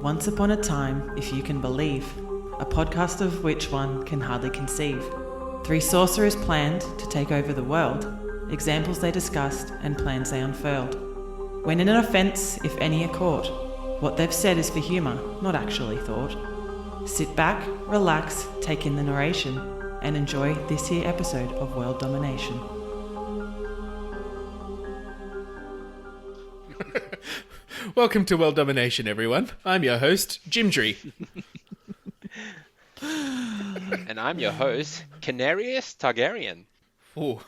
Once upon a time, if you can believe, a podcast of which one can hardly conceive. 3 sorcerers planned to take over the world, examples they discussed and plans they unfurled. When in an offence, if any are caught, what they've said is for humour, not actually thought. Sit back, relax, take in the narration, and enjoy this here episode of World Domination. Welcome to World Domination, everyone. I'm your host, Jimdry. And I'm your host, Canarius Targaryen. Oh,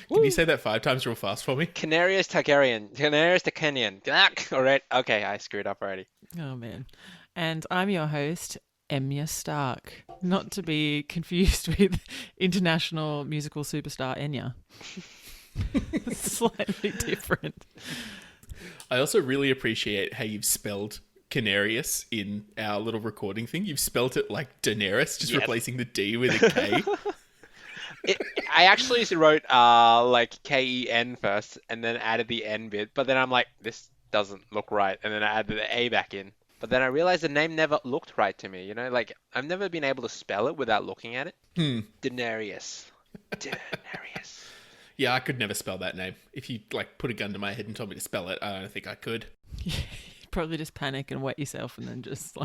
can you say that 5 times real fast for me? Canarius Targaryen. Canarius Targaryen. All right. Okay, I screwed up already. Oh, man. And I'm your host, Emilia Stark. Not to be confused with international musical superstar Enya. Slightly different. I also really appreciate how you've spelled Canarius in our little recording thing. You've spelled it like Daenerys, just replacing the D with a K. I actually wrote like K-E-N first and then added the N bit, but then I'm like, this doesn't look right, and then I added the A back in. But then I realized the name never looked right to me, you know? Like, I've never been able to spell it without looking at it. Daenerys. Daenerys. Yeah, I could never spell that name. If you put a gun to my head and told me to spell it, I don't think I could. Yeah, you'd probably just panic and wet yourself and then just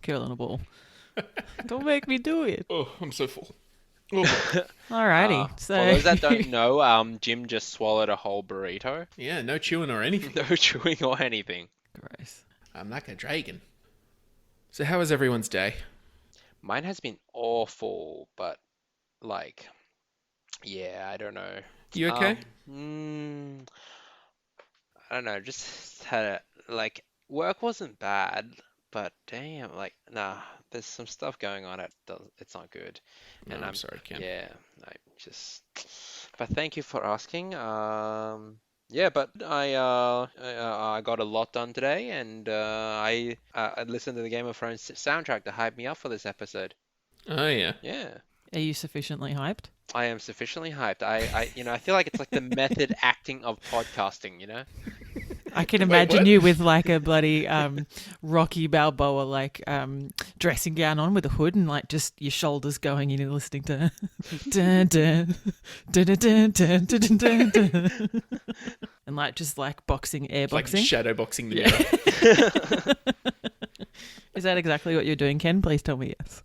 curl in a ball. Don't make me do it. Oh, I'm so full. Oh. Alrighty. So for those that don't know, Jim just swallowed a whole burrito. Yeah, no chewing or anything. No chewing or anything. Gross. I'm like a dragon. So how was everyone's day? Mine has been awful, but yeah, I don't know. You okay? I don't know, just had work wasn't bad, but damn, nah, there's some stuff going on. It's not good. And I'm sorry, Ken. Yeah, but thank you for asking. Yeah, but I got a lot done today, and I listened to the Game of Thrones soundtrack to hype me up for this episode. Oh yeah. Yeah. Are you sufficiently hyped? I am sufficiently hyped. I feel like it's like the method acting of podcasting, you know? I can imagine you with a bloody Rocky Balboa dressing gown on with a hood and just your shoulders going in and listening to dun, dun, dun, dun, dun, dun, dun, dun, dun. And just boxing, air boxing. Like shadow boxing the mirror. Is that exactly what you're doing, Ken? Please tell me yes.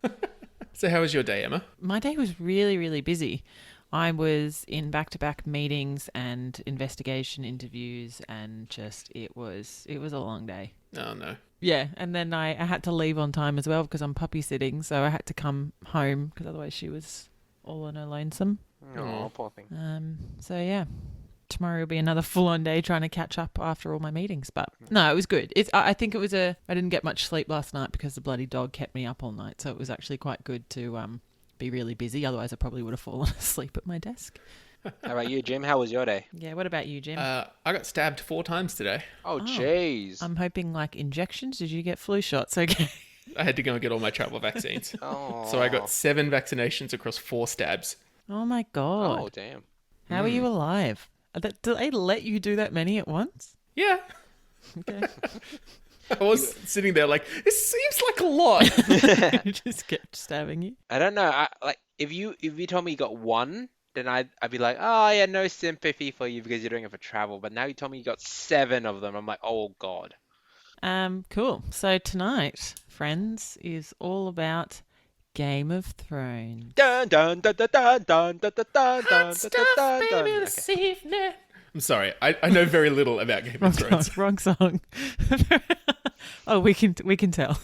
So how was your day, Emma? My day was really, really busy. I was in back-to-back meetings and investigation interviews, and it was a long day. Oh, no. Yeah, and then I had to leave on time as well because I'm puppy sitting, so I had to come home because otherwise she was all on her lonesome. Oh, poor thing. So yeah, tomorrow will be another full-on day trying to catch up after all my meetings. But no, it was good. I think it was I didn't get much sleep last night because the bloody dog kept me up all night, so it was actually quite good to be really busy. Otherwise, I probably would have fallen asleep at my desk. How about you, Jim? How was your day? Yeah, what about you, Jim? I got stabbed 4 times today. Oh, jeez. I'm hoping injections. Did you get flu shots? Okay. I had to go and get all my travel vaccines. So I got 7 vaccinations across 4 stabs. Oh my God. Oh, damn. How are you alive? Do they let you do that many at once? Yeah. Okay. I was sitting there it seems like a lot. It just kept stabbing you. I don't know. If you told me you got 1, then I'd be like, oh yeah, no sympathy for you because you're doing it for travel. But now you told me you got 7 of them. I'm like, oh God. Cool. So tonight, friends, is all about Game of Thrones. Dun dun dun dun dun dun dun dun dun dun Stuff, dun dun. baby, this evening. I'm sorry. I know very little about Game of Thrones. Wrong song. Oh, we can tell.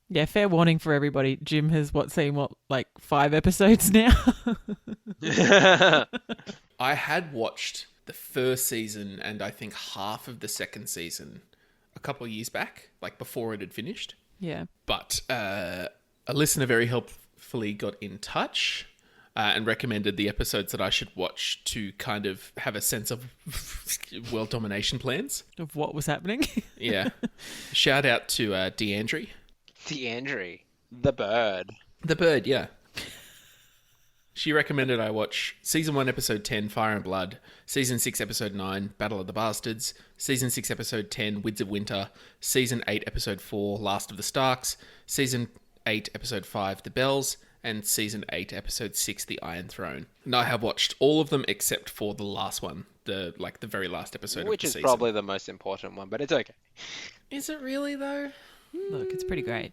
Yeah, fair warning for everybody. Jim has seen 5 episodes now. I had watched the first season and I think half of the second season a couple of years back, before it had finished. Yeah. But a listener very helpfully got in touch and recommended the episodes that I should watch to kind of have a sense of world domination plans. Of what was happening. Yeah. Shout out to DeAndre. DeAndre, the bird. The bird, yeah. She recommended I watch Season 1, Episode 10, Fire and Blood, Season 6, Episode 9, Battle of the Bastards, Season 6, Episode 10, Winds of Winter, Season 8, Episode 4, Last of the Starks, Season 8, Episode 5, The Bells, and Season 8, Episode 6, The Iron Throne. And I have watched all of them except for the last one, the very last episode Which of the is season. probably the most important one, but it's okay. Is it really, though? Look, it's pretty great.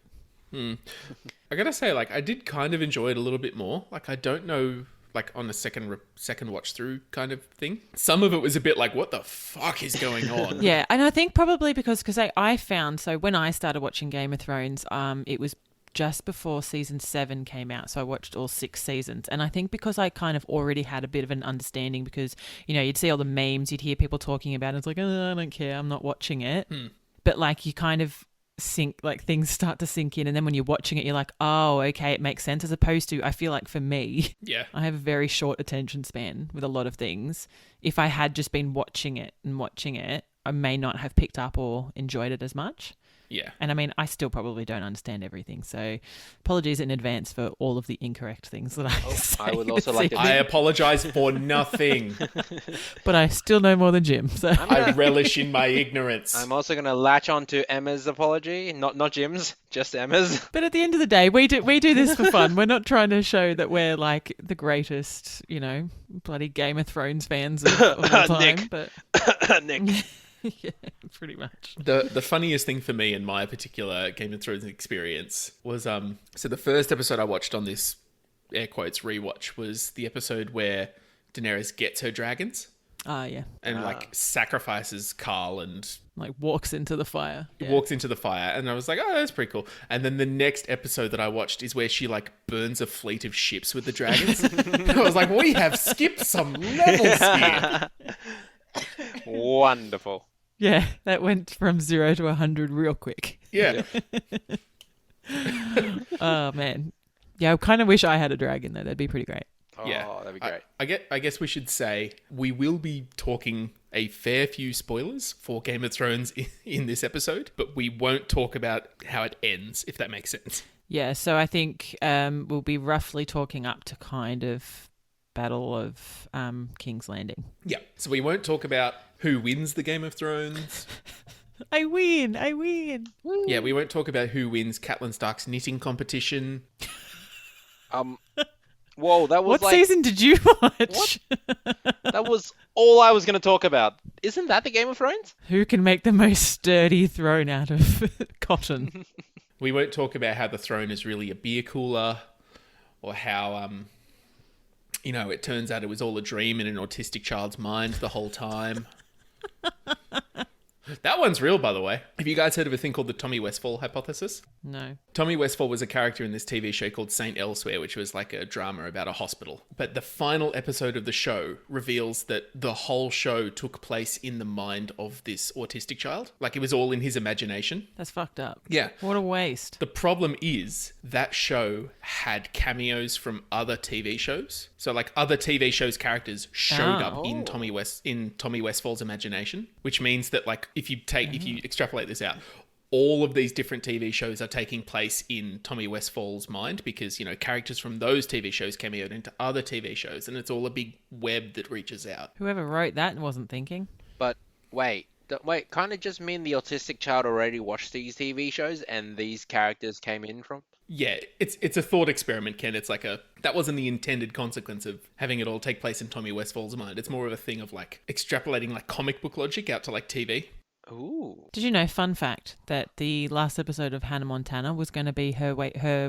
I gotta say, like, I did kind of enjoy it a little bit more. Like, I don't know, like, on a second watch through kind of thing. Some of it was a bit like, what the fuck is going on? Yeah, and I think probably because I found, so when I started watching Game of Thrones, it was just before season 7 came out, so I watched all 6 seasons. And I think because I kind of already had a bit of an understanding, because, you know, you'd see all the memes, you'd hear people talking about it, it's like, oh, I don't care, I'm not watching it. But like, you kind of things start to sink in, and then when you're watching it, you're like, oh, okay, it makes sense. As opposed to, I feel like for me, Yeah. I have a very short attention span with a lot of things. If I had just been watching it, I may not have picked up or enjoyed it as much. Yeah. And I mean, I still probably don't understand everything. So apologies in advance for all of the incorrect things that I say. I would also like to... I apologize for nothing. But I still know more than Jim. So I relish in my ignorance. I'm also going to latch on to Emma's apology, not Jim's, just Emma's. But at the end of the day, we do this for fun. We're not trying to show that we're like the greatest, you know, bloody Game of Thrones fans of all time. Nick. But Nick. yeah, pretty much. The funniest thing for me in my particular Game of Thrones experience was so the first episode I watched on this air quotes rewatch was the episode where Daenerys gets her dragons Yeah. and like sacrifices Carl and Like walks into the fire. Yeah. walks into the fire, and I was like, oh, that's pretty cool. And then the next episode that I watched is where she like burns a fleet of ships with the dragons. And I was like, we have skipped some levels here. Wonderful. Yeah, that went from 0 to 100 real quick. Yeah. Oh, man. Yeah, I kind of wish I had a dragon, though. That'd be pretty great. Oh, Yeah. that'd be great. I guess we should say we will be talking a fair few spoilers for Game of Thrones in this episode, but we won't talk about how it ends, if that makes sense. Yeah, so I think we'll be roughly talking up to kind of Battle of King's Landing. Yeah. So we won't talk about who wins the Game of Thrones. I win! Woo. Yeah, we won't talk about who wins Catelyn Stark's knitting competition. Whoa, that was What season did you watch? That was all I was going to talk about. Isn't that the Game of Thrones? Who can make the most sturdy throne out of cotton? We won't talk about how the throne is really a beer cooler, or how it turns out it was all a dream in an autistic child's mind the whole time. That one's real, by the way. Have you guys heard of a thing called the Tommy Westphal hypothesis? No. Tommy Westphal was a character in this TV show called Saint Elsewhere, which was like a drama about a hospital. But the final episode of the show reveals that the whole show took place in the mind of this autistic child. Like, it was all in his imagination. That's fucked up. Yeah. What a waste. The problem is that show had cameos from other TV shows. So like other TV shows characters showed up in Tommy Westphal's imagination, which means that like if you extrapolate this out, all of these different TV shows are taking place in Tommy Westphal's mind because, you know, characters from those TV shows cameoed into other TV shows, and it's all a big web that reaches out. Whoever wrote that wasn't thinking. But wait, can't it just mean the autistic child already watched these TV shows and these characters came in from? Yeah, it's a thought experiment, Ken. It's like that wasn't the intended consequence of having it all take place in Tommy Westphal's mind. It's more of a thing of like extrapolating like comic book logic out to like TV. Ooh. Did you know, fun fact, that the last episode of Hannah Montana was going to be her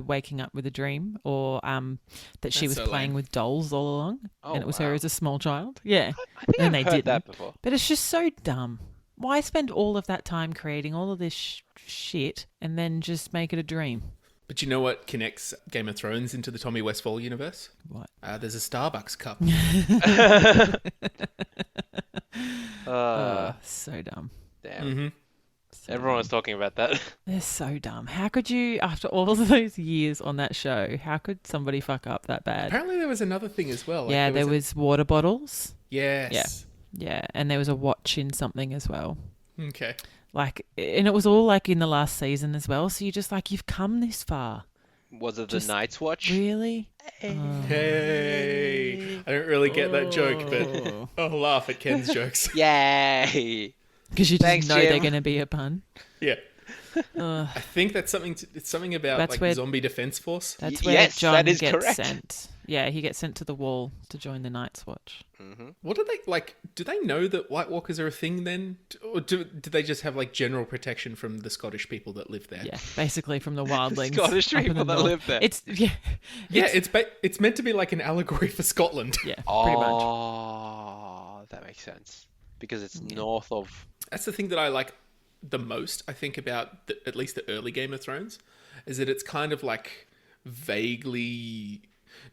waking up with a dream, or that she That's was so playing lame. with dolls all along, Oh, and it was her wow. as a small child? Yeah. I think And I've they heard didn't. that before. But it's just so dumb. Why spend all of that time creating all of this shit and then just make it a dream? But you know what connects Game of Thrones into the Tommy Westphal universe? What? There's a Starbucks cup. So dumb. Damn. Mm-hmm. So Everyone dumb. was talking about that. They're so dumb. How could you, after all of those years on that show, how could somebody fuck up that bad? Apparently there was another thing as well. Like, Yeah, there was water bottles. Yes. Yeah, and there was a watch in something as well. Okay. Like, and it was all like in the last season as well. So you're just like, you've come this far. Was it the Just Night's Watch? Really? Hey, I don't really get that joke, but Oh. I'll laugh at Ken's jokes. Yay! Because you just Thanks, know they're Jim. going to be a pun. Yeah. Ugh. I think that's something. It's something about That's like where- zombie defense force. That's where yes, John that is gets correct. sent. Yeah, he gets sent to the wall to join the Night's Watch. What do they like? Do they know that White Walkers are a thing then, or do they just have like general protection from the Scottish people that live there? Yeah, basically from the wildlings. Scottish up in people the that north. live there. It's Yeah, it's meant to be like an allegory for Scotland. yeah, pretty much. Oh, that makes sense. Because it's north of... That's the thing that I like the most. I think about at least the early Game of Thrones, is that it's kind of like vaguely.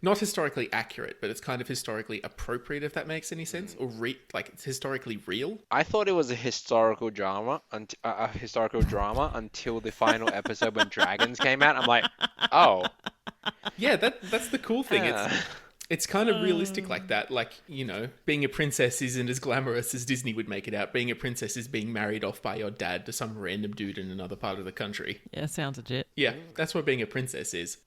Not historically accurate, but it's kind of historically appropriate, if that makes any sense, or like it's historically real. I thought it was a historical drama, until the final episode when dragons came out. I'm like, oh, Yeah, that's the cool thing. Ah. It's kind of realistic like that. Like, being a princess isn't as glamorous as Disney would make it out. Being a princess is being married off by your dad to some random dude in another part of the country. Yeah, sounds legit. Yeah, that's what being a princess is.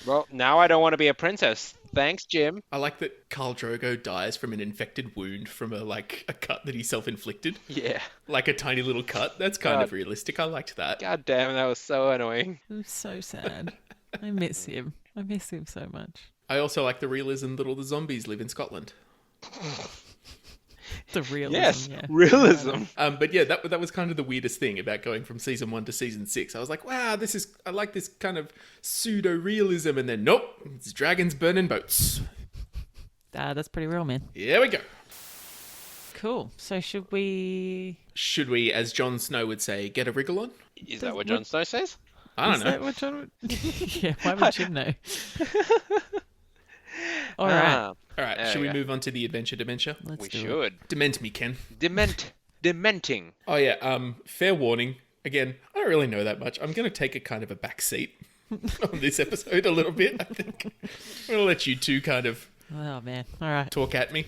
well, now I don't want to be a princess. Thanks, Jim. I like that Khal Drogo dies from an infected wound from a cut that he self-inflicted. Yeah. Like a tiny little cut. That's kind of realistic. I liked that. God damn, that was so annoying. It was so sad. I miss him. I miss him so much. I also like the realism that all the zombies live in Scotland. The realism, Yes, yeah. realism. But yeah, that was kind of the weirdest thing about going from season 1 to season 6. I was like, wow, I like this kind of pseudo-realism, and then nope, it's dragons burning boats. That's pretty real, man. Here we go. Cool. So should we... Should we, as Jon Snow would say, get a wriggle on? Is that what Jon Snow says? I don't Is know. that what John would... yeah, why would Jim know? All right. Ah, All right, There should we we go. move on to the adventure dementia? Let's we do it. should. Dement me, Ken. Dementing. Oh yeah, fair warning. Again, I don't really know that much. I'm going to take a kind of a back seat on this episode a little bit, I think. I'm going to let you two kind of Oh, man. All right. talk at me.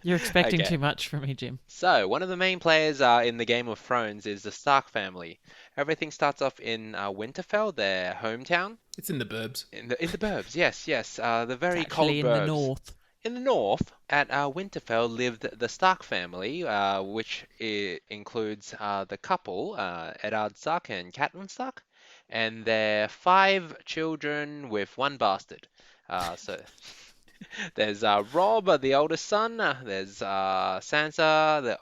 You're expecting Okay. too much from me, Jim. So, one of the main players in the Game of Thrones is the Stark family. Everything starts off in Winterfell, their hometown. It's in the burbs. In the burbs, yes. The very It's cold actually in burbs. the north. In the north, at Winterfell, lived the Stark family, which includes the couple, Eddard Stark and Catelyn Stark, and their 5 children with 1 bastard. So there's Robb, the oldest son. There's Sansa, the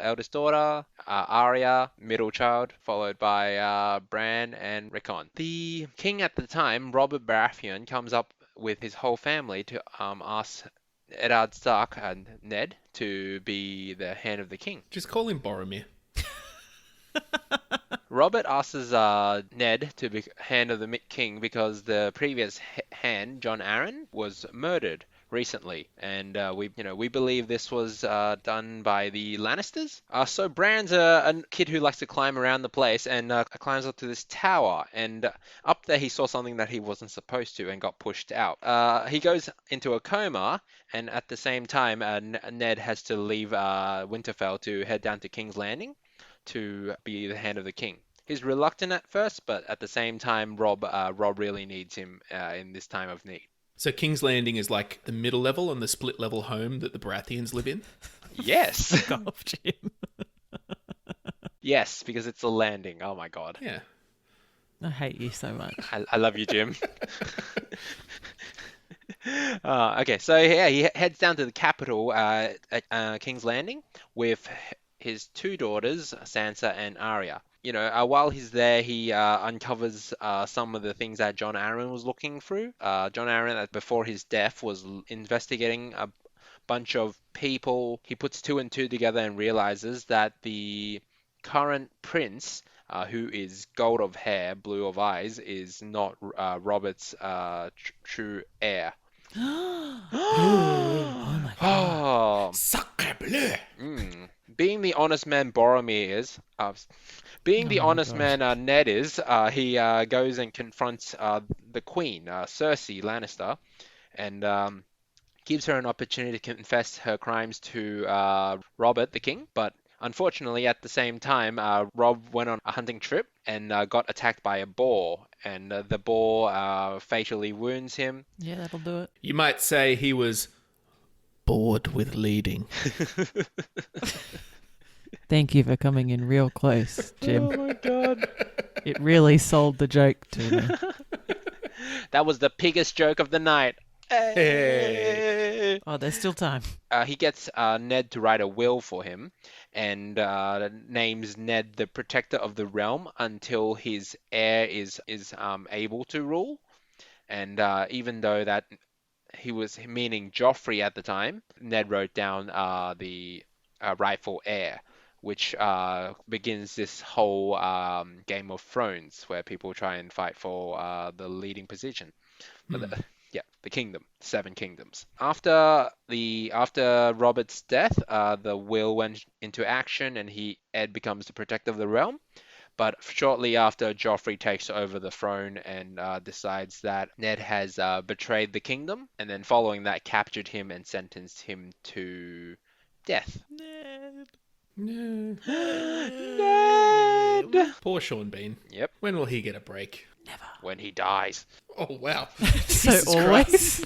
eldest daughter. Arya, middle child, followed by Bran and Rickon. The king at the time, Robert Baratheon, comes up with his whole family to ask Eddard Stark and Ned to be the hand of the king. Just call him Boromir. Robert asks Ned to be hand of the king because the previous hand, John Arryn, was murdered recently, and we believe this was done by the Lannisters. So Bran's a kid who likes to climb around the place and climbs up to this tower, and up there he saw something that he wasn't supposed to and got pushed out. He goes into a coma, and at the same time Ned has to leave Winterfell to head down to King's Landing to be the hand of the king. He's reluctant at first, but at the same time Robb really needs him in this time of need. So King's Landing is like the middle level and the split level home that the Baratheons live in? Yes. Fuck off, Jim. Yes, because it's a landing. Oh my god. Yeah. I hate you so much. I love you, Jim. Okay, so yeah, he heads down to the capital at King's Landing with his 2 daughters, Sansa and Arya. While he's there, he uncovers some of the things that John Arryn was looking through. John Arryn, before his death, was investigating a bunch of people. He puts 2 and 2 together and realizes that the current prince, who is gold of hair, blue of eyes, is not Robert's true heir. Oh my god. Oh, Sacre bleu! being the honest man Boromir is, being the Oh my honest gosh. man Ned is, he goes and confronts the Queen, Cersei Lannister, and gives her an opportunity to confess her crimes to Robert the King. But Unfortunately, at the same time, Rob went on a hunting trip and got attacked by a boar, and the boar fatally wounds him. Yeah, that'll do it. You might say he was bored with leading. Thank you for coming in real close, Jim. Oh my god. It really sold the joke to me. That was the biggest joke of the night. Hey. Oh, there's still time. He gets Ned to write a will for him and names Ned the protector of the realm until his heir is able to rule. And even though that he was meaning Joffrey at the time, Ned wrote down the rightful heir, which begins this whole Game of Thrones where people try and fight for the leading position. But the kingdom, 7 kingdoms. After Robert's death, the will went into action, and Ed becomes the protector of the realm. But shortly after, Joffrey takes over the throne and decides that Ned has betrayed the kingdom, and then following that, captured him and sentenced him to death. No. Ned! Poor Sean Bean. Yep. When will he get a break? When he dies. Oh, wow. So Jesus always.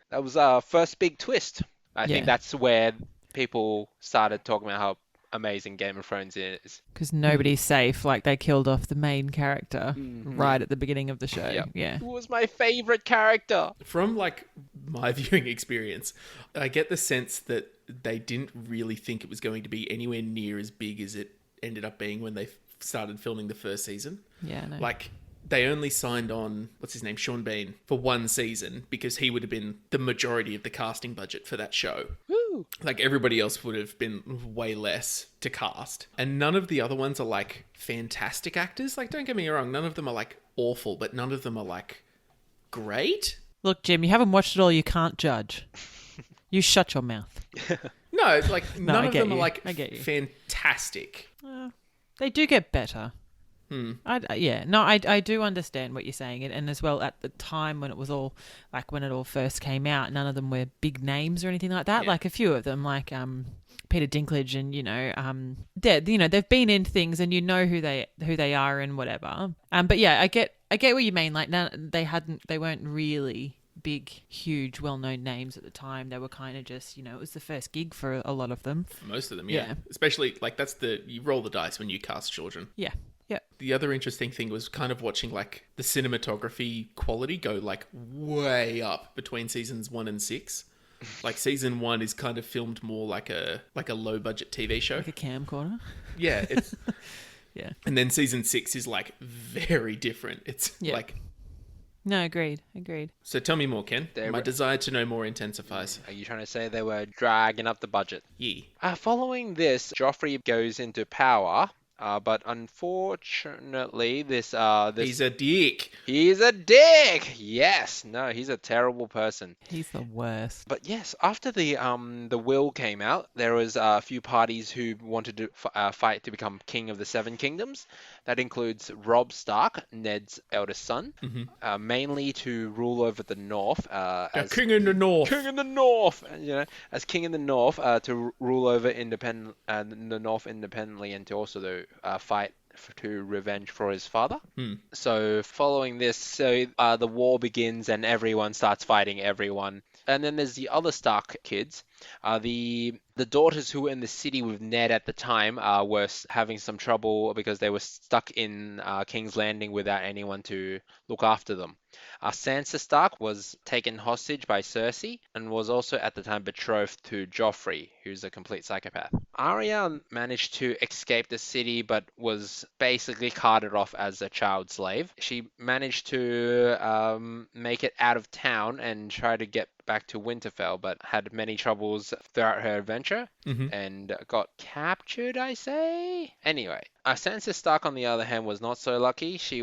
That was our first big twist. I think Yeah. that's where people started talking about how amazing Game of Thrones is. Because nobody's safe. Like, they killed off the main character right at the beginning of the show. Yep. Yeah. Who was my favorite character? From like my viewing experience, I get the sense that they didn't really think it was going to be anywhere near as big as it ended up being when they started filming the first season. Yeah, I know. Like, they only signed on, what's his name, Sean Bean, for 1 season because he would have been the majority of the casting budget for that show. Woo! Like, everybody else would have been way less to cast. And none of the other ones are, like, fantastic actors. Like, don't get me wrong, none of them are, like, awful, but none of them are, like, great. Look, Jim, you haven't watched it all. You can't judge. You shut your mouth. No, like, No, none I of get them are, you. like, I get you. fantastic. They do get better. I do understand what you're saying, and as well at the time when it was all like when it all first came out, none of them were big names or anything like that. Yeah. Like a few of them, like Peter Dinklage, and they've been in things, and you know who they are and whatever. But yeah, I get what you mean. Like they weren't really big, huge, well-known names at the time. They were kind of just, it was the first gig for a lot of them. For most of them, yeah. Yeah. Especially, like, you roll the dice when you cast children. Yeah. Yeah. The other interesting thing was kind of watching, like, the cinematography quality go, like, way up between seasons 1 and 6. Like, season 1 is kind of filmed more like a low-budget TV show. Like a camcorder. Yeah, it's... Yeah. And then season 6 is, like, very different. It's, Yeah. like... No, agreed. So tell me more, Ken. They My were- desire to know more intensifies. Are you trying to say they were dragging up the budget? Yeah. Following this, Joffrey goes into power, but unfortunately, this He's a dick. he's a dick. Yes, no, he's a terrible person. He's the worst. But yes, after the will came out, there was a few parties who wanted to fight to become king of the 7 kingdoms. That includes Robb Stark, Ned's eldest son, mainly to rule over the North. As King in the North. King in the North, as king in the North, to rule over the North independently, and to also fight to revenge for his father. So following this, the war begins and everyone starts fighting everyone. And then there's the other Stark kids. The daughters who were in the city with Ned at the time were having some trouble because they were stuck in King's Landing without anyone to look after them. Sansa Stark was taken hostage by Cersei and was also at the time betrothed to Joffrey, who's a complete psychopath. Arya managed to escape the city but was basically carted off as a child slave. She managed to make it out of town and try to get back to Winterfell, but had many troubles throughout her adventure and got captured, I say. Anyway, Sansa Stark, on the other hand, was not so lucky. She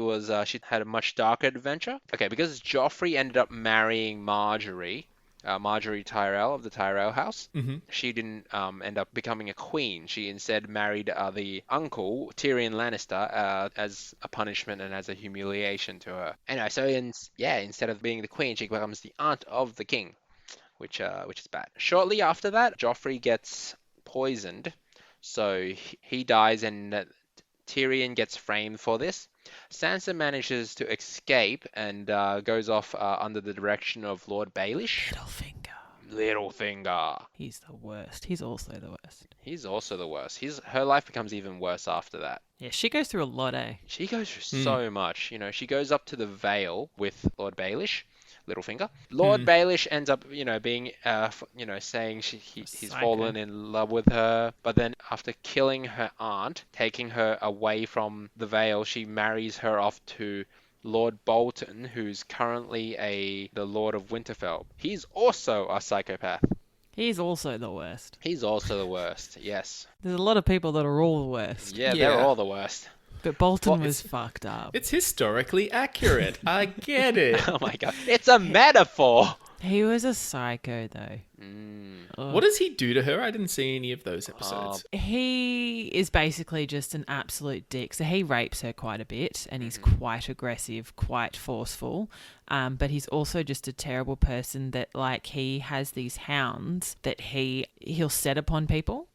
had a much darker adventure. Okay, because Joffrey ended up marrying Marjorie Tyrell of the Tyrell house. She didn't end up becoming a queen. She instead married the uncle, Tyrion Lannister, as a punishment and as a humiliation to her. Anyway, so instead of being the queen, she becomes the aunt of the king, which is bad. Shortly after that, Joffrey gets poisoned. So he dies, and Tyrion gets framed for this. Sansa manages to escape and goes off under the direction of Lord Baelish. Littlefinger. He's the worst. He's also the worst. He's also the worst. Her life becomes even worse after that. Yeah, she goes through a lot, eh? She goes through so much. She goes up to the Vale with Lord Baelish, Littlefinger. Lord Baelish ends up, being, saying he's fallen in love with her. But then after killing her aunt, taking her away from the Vale, she marries her off to Lord Bolton, who's currently the Lord of Winterfell. He's also a psychopath. He's also the worst. He's also the worst, yes. There's a lot of people that are all the worst. Yeah, they're all the worst. But Bolton was fucked up. It's historically accurate. I get it. Oh my god. It's a metaphor! He was a psycho, though. What does he do to her? I didn't see any of those episodes. He is basically just an absolute dick. So he rapes her quite a bit, and he's quite aggressive, quite forceful. But he's also just a terrible person that, like, he has these hounds that he'll set upon people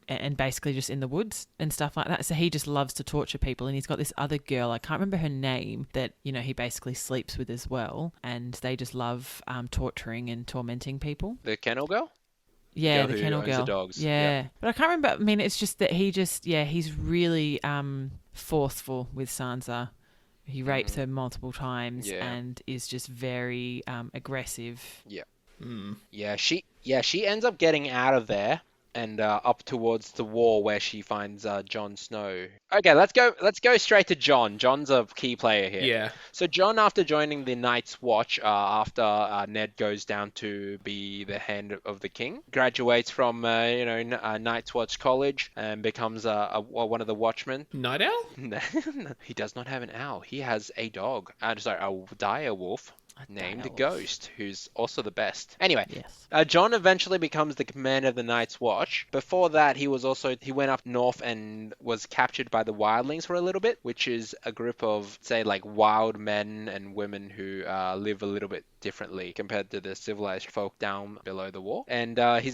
and basically just in the woods and stuff like that. So he just loves to torture people. And he's got this other girl, I can't remember her name, that, he basically sleeps with as well. And they just love torturing and tormenting people. The kennel girl? Yeah, the who kennel owns girl. the dogs. Yeah. But I can't remember. I mean, it's just that he's really forceful with Sansa. He rapes her multiple times and is just very aggressive. Yeah. Yeah, she ends up getting out of there and up towards the wall where she finds Jon Snow. Okay, let's go straight to Jon. Jon's a key player here. Yeah. So Jon, after joining the Night's Watch, after Ned goes down to be the Hand of the King, graduates from Night's Watch College and becomes one of the Watchmen. Night Owl? He does not have an owl. He has a dog. A dire wolf. Named Ghost, who's also the best. Anyway, Jon eventually becomes the commander of the Night's Watch. Before that, he went up north and was captured by the Wildlings for a little bit, which is a group of, say, like wild men and women who live a little bit differently compared to the civilized folk down below the wall. And he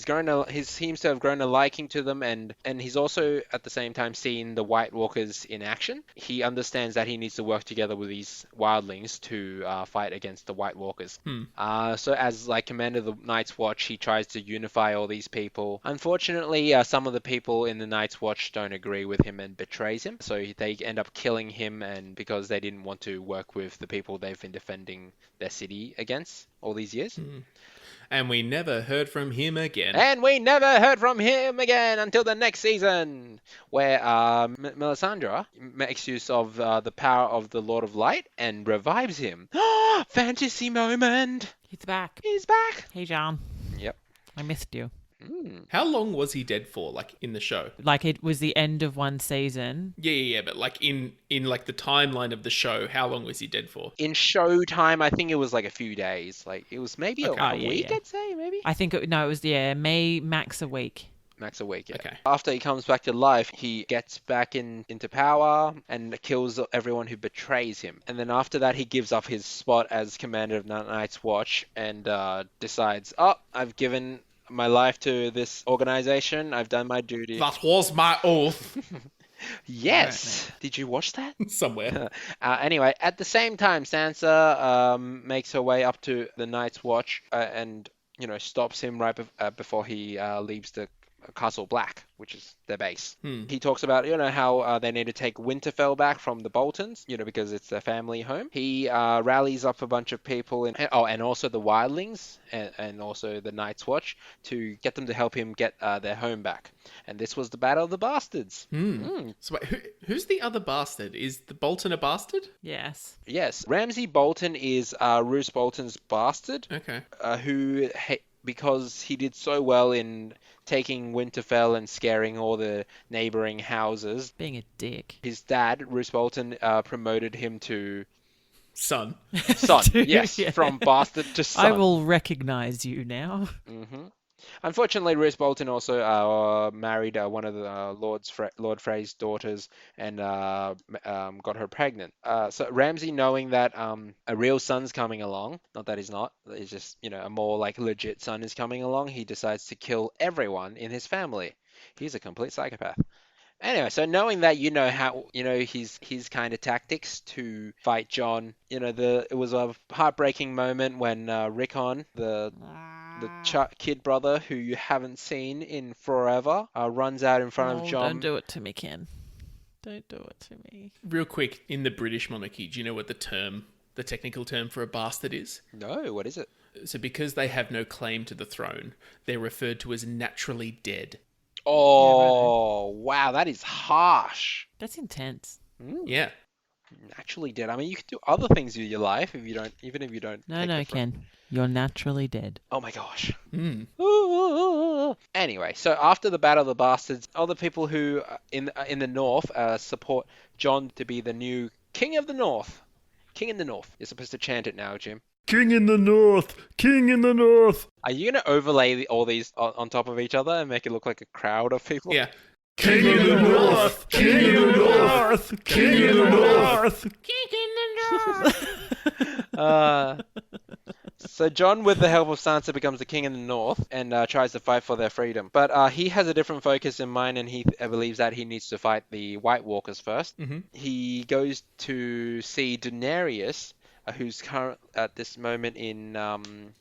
seems to have grown a liking to them, and he's also at the same time seen the White Walkers in action. He understands that he needs to work together with these Wildlings to fight against the White Walkers. So as like commander of the Night's Watch, he tries to unify all these people. Unfortunately, some of the people in the Night's Watch don't agree with him and betrays him. So they end up killing him, and because they didn't want to work with the people they've been defending their city against all these years. And we never heard from him again. And we never heard from him again until the next season, where Melisandre makes use of the power of the Lord of Light and revives him. Fantasy moment! He's back. He's back! Hey, John. Yep. I missed you. How long was he dead for, like, in the show? Like, it was the end of one season. Yeah, but like in like the timeline of the show, how long was he dead for? In show time, I think it was like a few days. Like, it was maybe a week, I'd say, maybe? I think, it was, max a week. Max a week, yeah. Okay. After he comes back to life, he gets back into power and kills everyone who betrays him. And then after that, he gives up his spot as commander of Night's Watch and decides, I've given my life to this organization. I've done my duty. That was my oath. Yes. Did you watch that? Somewhere. Anyway, at the same time, Sansa makes her way up to the Night's Watch and stops him right before he leaves the Castle Black, which is their base. He talks about, how they need to take Winterfell back from the Boltons, because it's their family home. He rallies up a bunch of people, and also the Wildlings, and also the Night's Watch, to get them to help him get their home back. And this was the Battle of the Bastards. So wait, who's the other bastard? Is the Bolton a bastard? Yes. Yes. Ramsay Bolton is Roose Bolton's bastard. Okay. Who, because he did so well in taking Winterfell and scaring all the neighboring houses. Being a dick. His dad, Roose Bolton, promoted him to Son. Yes, from bastard to son. I will recognize you now. Unfortunately, Roose Bolton also married one of the Lord Frey's daughters and got her pregnant. So Ramsay, knowing that a real son's coming along, not that he's not, it's just, a more like legit son is coming along, he decides to kill everyone in his family. He's a complete psychopath. Anyway, so knowing that, his kind of tactics to fight John, it was a heartbreaking moment when Rickon, the kid brother who you haven't seen in forever, runs out in front of John. Don't do it to me, Ken. Don't do it to me. Real quick, in the British monarchy, do you know what the technical term for a bastard is? No, what is it? So because they have no claim to the throne, they're referred to as naturally dead. Oh, wow, that is harsh. That's intense. Yeah. Naturally dead. I mean, you can do other things with your life even if you don't. No, Ken. You're naturally dead. Oh my gosh. Mm. Anyway, so after the Battle of the Bastards, all the people who in the North support John to be the new King of the North. King in the North. You're supposed to chant it now, Jim. King in the North! King in the North! Are you going to overlay all these on top of each other and make it look like a crowd of people? Yeah. King in the North! King in the North! King in the North! King in the North! So John, with the help of Sansa, becomes the king in the north and tries to fight for their freedom. But he has a different focus in mind, and he believes that he needs to fight the White Walkers first. Mm-hmm. He goes to see Daenerys, who's current at this moment in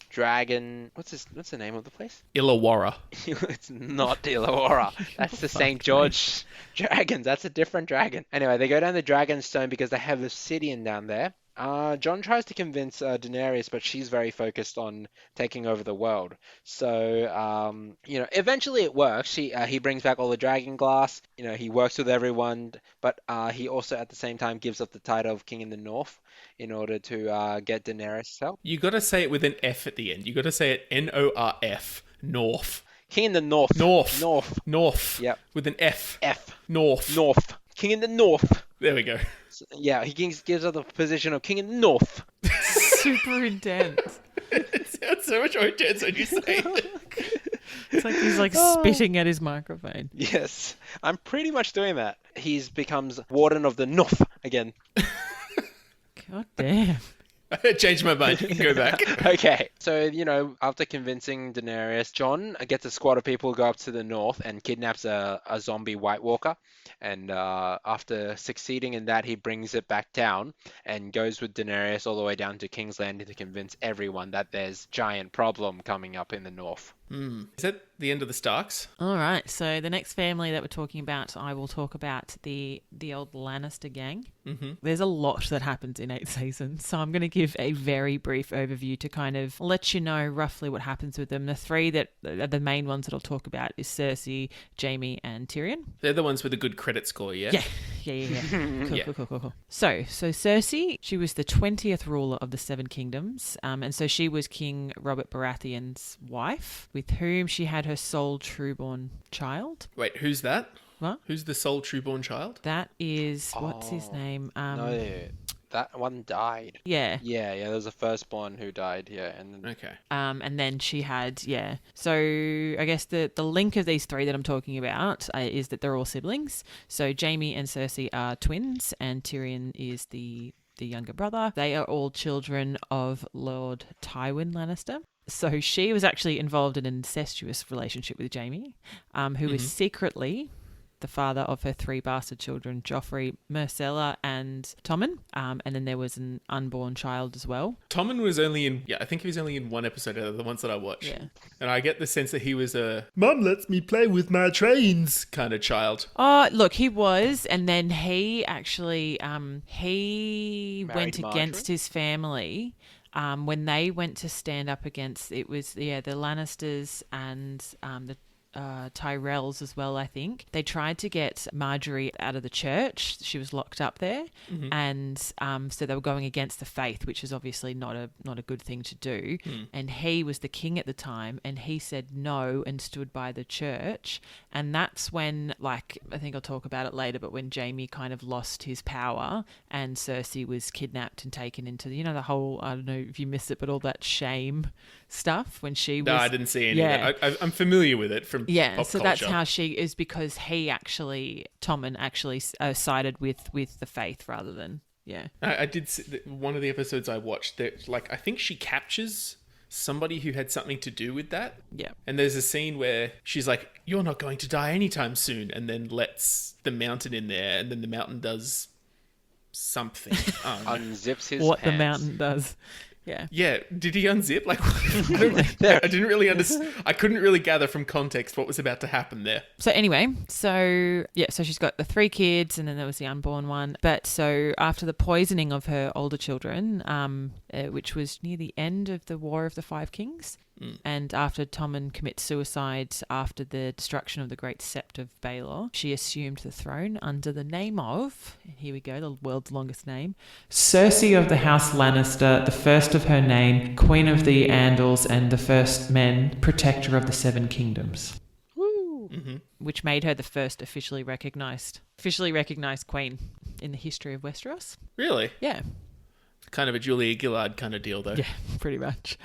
Dragon. What's the name of the place? Illawarra. It's not Illawarra. That's the St. George Dragons. That's a different dragon. Anyway, they go down the Dragonstone because they have Obsidian down there. John tries to convince Daenerys, but she's very focused on taking over the world. So, eventually it works. He brings back all the dragon glass. He works with everyone, but he also at the same time gives up the title of King in the North in order to get Daenerys' help. You got to say it with an F at the end. You got to say it Norf. North. King in the North. North. North. North. Yep. With an F. F. North. North. King in the North. There we go. So, yeah, he gives up the position of King in the North. Super intense. It sounds so much more intense when you say it. It's like he's spitting at his microphone. Yes, I'm pretty much doing that. He's becomes Warden of the North again. God damn. I changed my mind. You can go back. Okay, so, after convincing Daenerys, John gets a squad of people who go up to the north and kidnaps a zombie White Walker. And after succeeding in that, he brings it back down and goes with Daenerys all the way down to King's Landing to convince everyone that there's giant problem coming up in the north. Is that the end of the Starks? All right, so the next family that we're talking about, I will talk about the old Lannister gang. Mm-hmm. There's a lot that happens in 8 seasons, so I'm going to give a very brief overview to kind of let you know roughly what happens with them. The 3 that are the main ones that I'll talk about is Cersei, Jaime, and Tyrion. They're the ones with a good credit score, yeah? Yeah. Cool, Yeah. cool. So Cersei, she was the 20th ruler of the 7 kingdoms, and so she was King Robert Baratheon's wife, with whom she had her sole trueborn child. Wait, who's that? What? Who's the sole trueborn child? That is, what's his name? No, that one died. Yeah. Yeah, there was a firstborn who died, and then... Okay. And then she had, So I guess the link of these 3 that I'm talking about is that they're all siblings. So Jaime and Cersei are twins, and Tyrion is the younger brother. They are all children of Lord Tywin Lannister. So she was actually involved in an incestuous relationship with Jaime, who is secretly the father of her 3 bastard children, Joffrey, Myrcella, and Tommen. And then there was an unborn child as well. Tommen was only in, I think he was only in 1 episode out of the ones that I watched. Yeah. And I get the sense that he was a, Mum lets me play with my trains kind of child. Oh, look, he was. And then he actually, he went against his family. When they went to stand up against, it was, the Lannisters and the Tyrells as well, I think. They tried to get Marjorie out of the church. She was locked up there. Mm-hmm. And so they were going against the faith, which is obviously not a good thing to do. And he was the king at the time, and he said no and stood by the church. And that's when, I think I'll talk about it later, but when Jaime kind of lost his power and Cersei was kidnapped and taken into, the whole, I don't know if you missed it, but all that shame stuff when she was... No, I didn't see any of that. I'm familiar with it from pop so culture. that's how she is, because Tommen actually sided with the faith rather than, I did see one of the episodes I watched that, I think she captures somebody who had something to do with that. Yeah. And there's a scene where she's like, "You're not going to die anytime soon," and then lets the mountain in there, and then the mountain does something. Unzips his What pants. the mountain does. Yeah. Yeah, did he unzip? Like, I didn't really understand. I couldn't really gather from context what was about to happen there. So anyway, so she's got the 3 kids, and then there was the unborn one. But so after the poisoning of her older children, which was near the end of the War of the Five Kings, and after Tommen commits suicide after the destruction of the Great Sept of Baelor, she assumed the throne under the name of, here we go, the world's longest name, Cersei of the House Lannister, the first of her name, Queen of the Andals and the First Men, Protector of the Seven Kingdoms. Woo. Mm-hmm. Which made her the first officially recognised queen in the history of Westeros. Really? Yeah. Kind of a Julia Gillard kind of deal, though. Yeah, pretty much.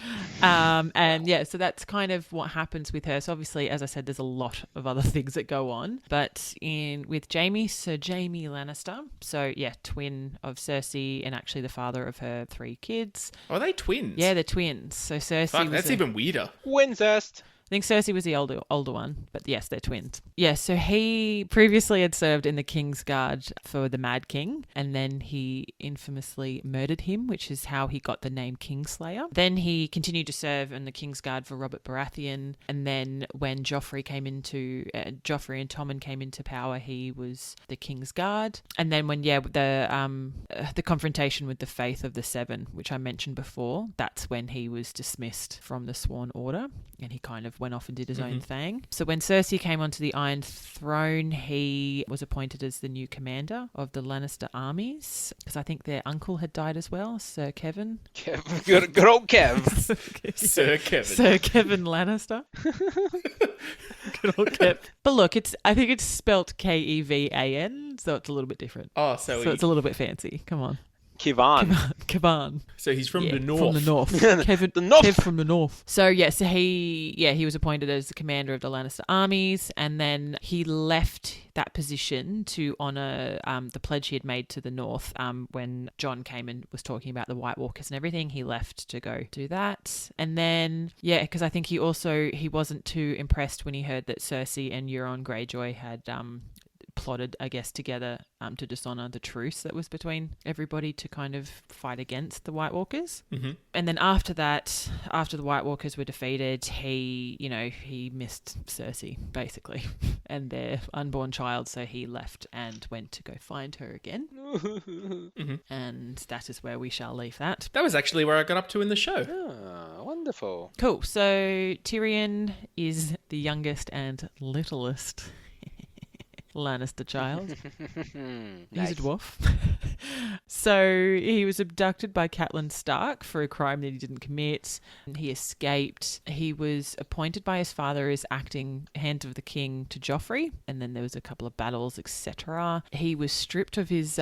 And yeah, so that's kind of what happens with her. So obviously, as I said, there's a lot of other things that go on. But with Jaime, Sir Jaime Lannister, so yeah, twin of Cersei and actually the father of her 3 kids. Are they twins? Yeah, they're twins. So Cersei Fuck, that's even weirder. Winzest. I think Cersei was the older one, but yes, they're twins. Yeah, so he previously had served in the King's Guard for the Mad King, and then he infamously murdered him, which is how he got the name Kingslayer. Then he continued to serve in the King's Guard for Robert Baratheon, and then when Joffrey and Tommen came into power, he was the King's Guard. And then when the confrontation with the Faith of the Seven, which I mentioned before, that's when he was dismissed from the Sworn Order, and he kind of went off and did his own thing. So when Cersei came onto the Iron Throne, he was appointed as the new commander of the Lannister armies, because I think their uncle had died as well, Sir Kevin. Good old Kev. Sir Kevin. Sir Kevin Lannister. Good old Kev. But look, I think it's spelt Kevan, so it's a little bit different. Oh, So it's a little bit fancy. Come on. Kivan. So he's from the north. From the north. Kevin, The north. Kev from the north. So yeah, so he was appointed as the commander of the Lannister armies, and then he left that position to honour the pledge he had made to the north when Jon came and was talking about the White Walkers and everything. He left to go do that. And then, yeah, because I think he wasn't too impressed when he heard that Cersei and Euron Greyjoy had plotted, I guess, together to dishonour the truce that was between everybody to kind of fight against the White Walkers. Mm-hmm. And then after that, after the White Walkers were defeated, he missed Cersei, basically, and their unborn child, so he left and went to go find her again. Mm-hmm. And that is where we shall leave that. That was actually where I got up to in the show. Ah, wonderful. Cool. So Tyrion is the youngest and littlest Lannister child. Nice. He's a dwarf. So he was abducted by Catelyn Stark for a crime that he didn't commit. He escaped. He was appointed by his father as acting hand of the king to Joffrey, and then there was a couple of battles, etc. He was stripped of his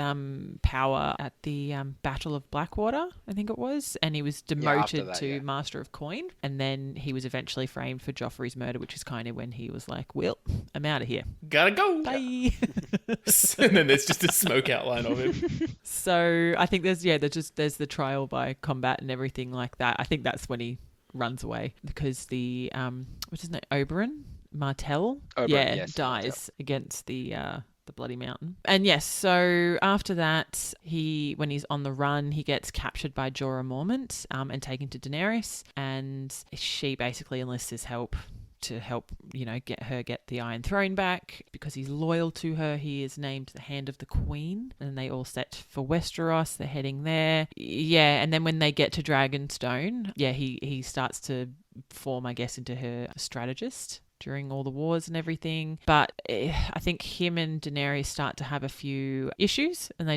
power at the Battle of Blackwater, I think it was, and he was demoted to Master of Coin, and then he was eventually framed for Joffrey's murder, which is kind of when he was like, "Well, I'm out of here. Gotta go." Bye. And then there's just a smoke outline of him. So I think there's the trial by combat and everything like that. I think that's when he runs away because the what's his name, Oberyn Martell, Yes, dies Martell. against the Bloody Mountain. And yes, so after that, when he's on the run, he gets captured by Jorah Mormont and taken to Daenerys, and she basically enlists his help to help, get the Iron Throne back. Because he's loyal to her, he is named the Hand of the Queen, and they all set for Westeros. They're heading there. Yeah, and then when they get to Dragonstone, he starts to form, I guess, into her strategist during all the wars and everything. But I think him and Daenerys start to have a few issues, and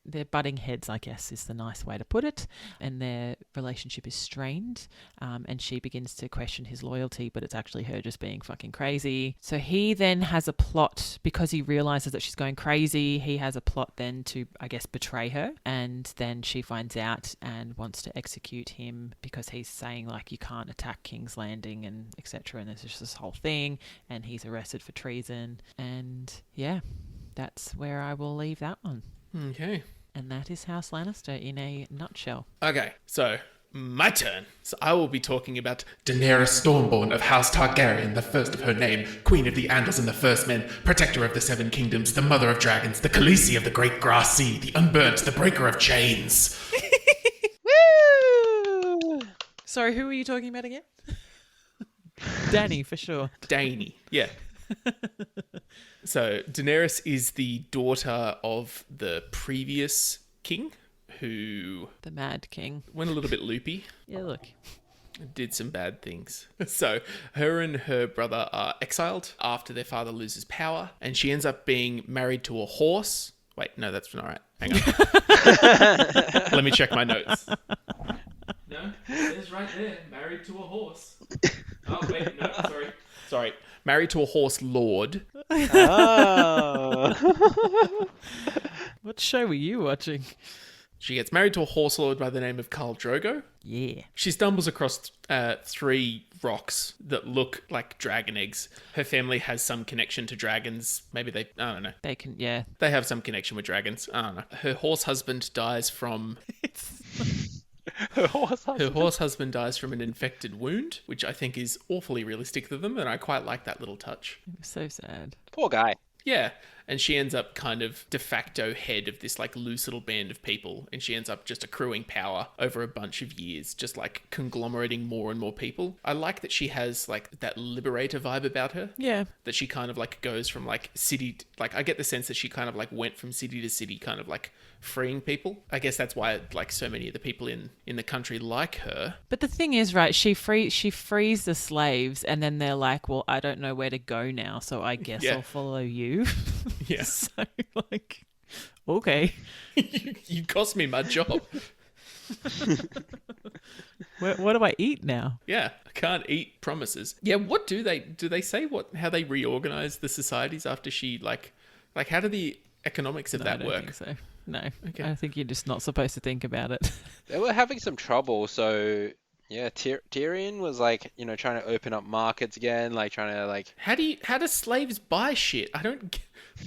they're butting heads, I guess, is the nice way to put it, and their relationship is strained, and she begins to question his loyalty, but it's actually her just being fucking crazy. So he then has a plot, because he realizes that she's going crazy, he has a plot then to, I guess, betray her, and then she finds out and wants to execute him because he's saying, like, you can't attack King's Landing and etc., and there's just this whole thing, and he's arrested for treason, and yeah, that's where I will leave that one. Okay. And that is House Lannister in a nutshell. Okay, so My turn. So I will be talking about Daenerys Stormborn of House Targaryen, the first of her name, Queen of the Andals and the First Men, Protector of the Seven Kingdoms, the Mother of Dragons, the Khaleesi of the Great Grass Sea, the Unburnt, the Breaker of Chains. Woo! Sorry, who were you talking about again? Danny, for sure. Dany, yeah. So Daenerys is the daughter of the previous king, who The Mad King. went a little bit loopy, Yeah, look. did some bad things. So her and her brother are exiled after their father loses power, and she ends up being married to a horse. Wait, no, that's not right. Hang on. Let me check my notes. No, it says right there, married to a horse. Oh, wait, no, sorry. Married to a horse lord. Oh. What show were you watching? She gets married to a horse lord by the name of Khal Drogo. Yeah. She stumbles across 3 rocks that look like dragon eggs. Her family has some connection to dragons. Maybe I don't know. They can, yeah. They have some connection with dragons. I don't know. Her horse husband dies from... Her horse Her horse husband dies from an infected wound, which I think is awfully realistic of them, and I quite like that little touch. It was so sad. Poor guy. Yeah, and she ends up kind of de facto head of this like loose little band of people, and she ends up just accruing power over a bunch of years, just like conglomerating more and more people. I like that she has like that liberator vibe about her. Yeah. That she kind of like goes from like city, like I get the sense that she kind of like went from city to city, kind of like freeing people. I guess that's why like so many of the people in the country like her. But the thing is, right, she frees the slaves and then they're like, well, I don't know where to go now, so I guess Yeah. I'll follow you. Yeah. So, like, okay. You cost me my job. What do I eat now? Yeah, I can't eat promises. Yeah, what do they say how they reorganize the societies after she like how do the economics of No, that I don't work? think so. No. Okay. I think you're just not supposed to think about it. They were having some trouble, so yeah, Tyrion was like, trying to open up markets again, like trying to like. How do slaves buy shit?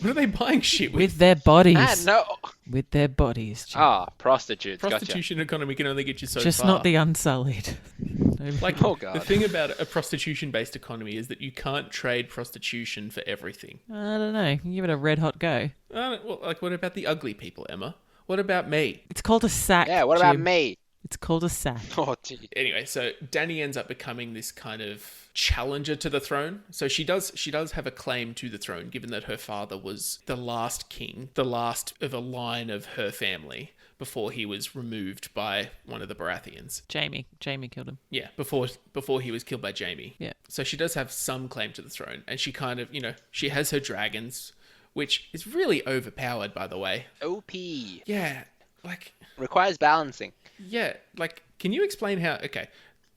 What are they buying shit with? With their bodies. Ah, no. With their bodies. Jim. Prostitutes. Prostitution economy can only get you so Just far. not the unsullied. No, Like, Oh, God. the thing about a prostitution-based economy is that you can't trade prostitution for everything. I don't know. Give it a red hot go. Well, like, what about the ugly people, Emma? What about me? It's called a sack. Yeah. What about Jim. me? It's called a sack. Oh, gee. Anyway, so Dany ends up becoming this kind of challenger to the throne. So she does have a claim to the throne, given that her father was the last king, the last of a line of her family, before he was removed by one of the Baratheons. Jamie killed him. Yeah, before he was killed by Jaime. Yeah. So she does have some claim to the throne, and she kind of, she has her dragons, which is really overpowered, by the way. OP. Yeah, like... Requires balancing. Yeah, like, can you explain how... Okay,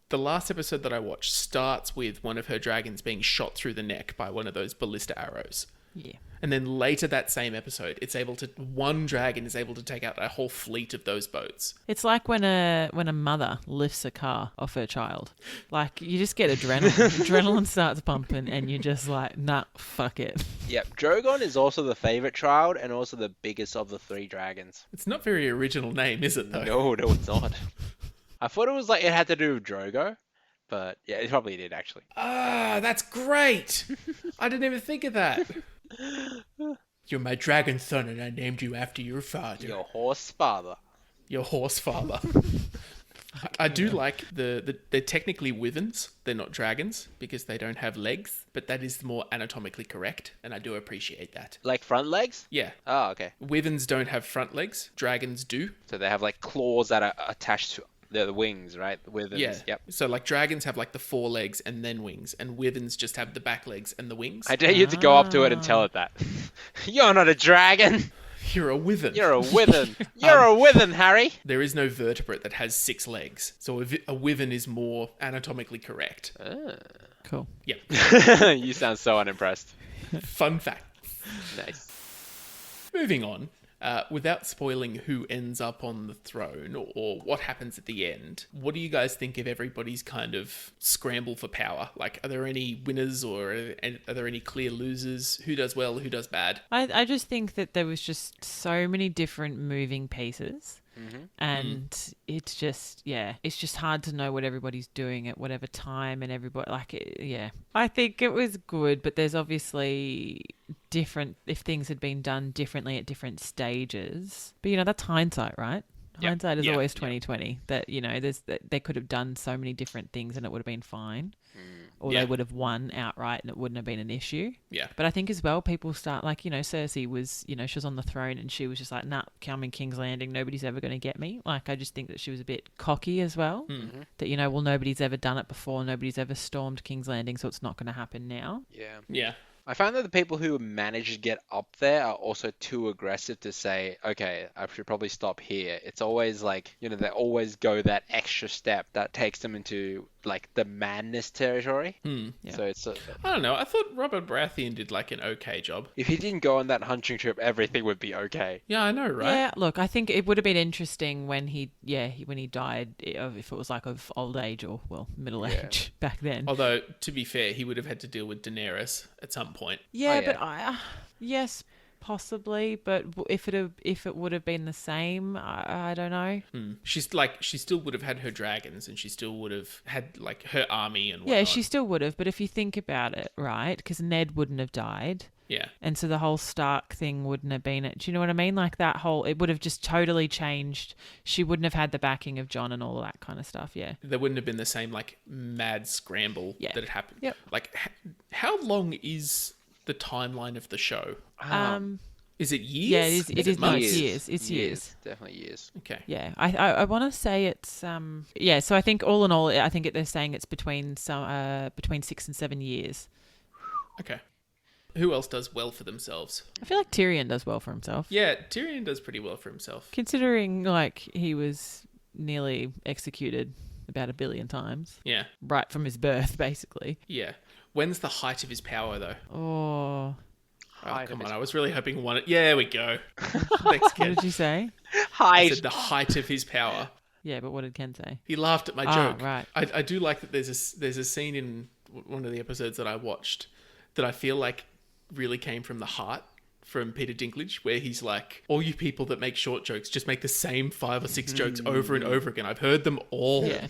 the last episode that I watched starts with one of her dragons being shot through the neck by one of those ballista arrows. Yeah. And then later that same episode, one dragon is able to take out a whole fleet of those boats. It's like when a mother lifts a car off her child. Like, you just get adrenaline. Adrenaline starts pumping and you're just like, nah, fuck it. Yep. Drogon is also the favorite child and also the biggest of the 3 dragons. It's not very original name, is it, though? No, it's not. I thought it was like it had to do with Drogo, but yeah, it probably did actually. Ah, that's great! I didn't even think of that. You're my dragon son, and I named you after your father. Your horse father. Your horse father. I do like they're technically wyverns. They're not dragons because they don't have legs, but that is more anatomically correct, and I do appreciate that. Like front legs? Yeah. Oh, okay. Wyverns don't have front legs. Dragons do. So they have like claws that are attached to the wings, right? The withers. Yeah. Yep. So like dragons have like the 4 legs and then wings, and wyverns just have the back legs and the wings. I dare you to go up to it and tell it that. You're not a dragon. You're a wyvern. You're a wyvern. You're a wyvern, Harry. There is no vertebrate that has 6 legs, so a wyvern is more anatomically correct. Cool. Yep. You sound so unimpressed. Fun fact. Nice. Moving on, without spoiling who ends up on the throne or what happens at the end, what do you guys think of everybody's kind of scramble for power? Like, are there any winners or are there any clear losers? Who does well, who does bad? I just think that there was just so many different moving pieces And it's just hard to know what everybody's doing at whatever time and everybody I think it was good, but there's obviously different if things had been done differently at different stages. But that's hindsight, right? Hindsight is always 2020. That they could have done so many different things and it would have been fine, or they would have won outright and it wouldn't have been an issue. Yeah. But I think as well, people start Cersei was she was on the throne and she was just like, nah, I'm in King's Landing. Nobody's ever going to get me. Like I just think that she was a bit cocky as well. That well, nobody's ever done it before. Nobody's ever stormed King's Landing, so it's not going to happen now. Yeah. Yeah. I found that the people who manage to get up there are also too aggressive to say, okay, I should probably stop here. It's always like, they always go that extra step that takes them into like the madness territory. Yeah. So it's I don't know. I thought Robert Baratheon did like an okay job. if he didn't go on that hunting trip, everything would be okay. Yeah, I know, right? Yeah, look, I think it would have been interesting when he died, if it was like of old age or middle age back then. Although to be fair, he would have had to deal with Daenerys at some point. Yeah, Oh, yeah. but yes, possibly. But if it would have been the same, I don't know. She still would have had her dragons, and she still would have had like her army and whatnot. Yeah, she still would have. But if you think about it, right? Because Ned wouldn't have died. Yeah. And so the whole Stark thing wouldn't have been it. Do you know what I mean? Like it would have just totally changed. She wouldn't have had the backing of Jon and all of that kind of stuff. Yeah. There wouldn't have been the same like mad scramble that had happened. Yep. Like, how long is the timeline of the show? Is it years? Yeah, it is. No, it's years. It's Years. years. Definitely years. Okay. Yeah, I want to say it's So I think all in all, I think they're saying it's between 6 and 7 years. Okay. Who else does well for themselves? I feel like Tyrion does well for himself. Yeah, Tyrion does pretty well for himself. Considering like he was nearly executed about 1 billion times. Yeah. Right from his birth, basically. Yeah. When's the height of his power, though? Oh. Oh, come on. I was really hoping one... Yeah, there we go. Thanks, What Ken. did you say? I said the height of his power. Yeah, but what did Ken say? He laughed at my joke. Right. I do like that there's a scene in one of the episodes that I watched that I feel like really came from the heart from Peter Dinklage, where he's like, all you people that make short jokes just make the same 5 or 6 jokes over and over again. I've heard them all. Yeah.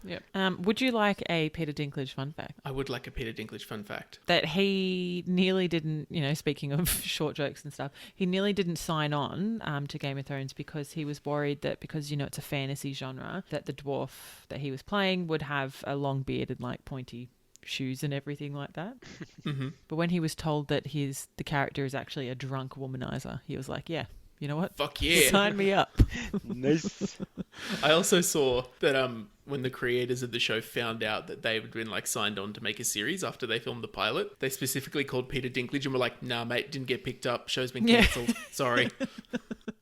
Yep. Would you like a Peter Dinklage fun fact? I would like a Peter Dinklage fun fact. That he nearly didn't, speaking of short jokes and stuff, he nearly didn't sign on to Game of Thrones because he was worried that because, it's a fantasy genre, that the dwarf that he was playing would have a long beard and like pointy shoes and everything like that. But when he was told that the character is actually a drunk womanizer, he was like, yeah, you know what? Fuck yeah. Sign me up. Nice. I also saw that when the creators of the show found out that they had been like signed on to make a series after they filmed the pilot, they specifically called Peter Dinklage and were like, nah, mate, didn't get picked up. Show's been cancelled. Sorry.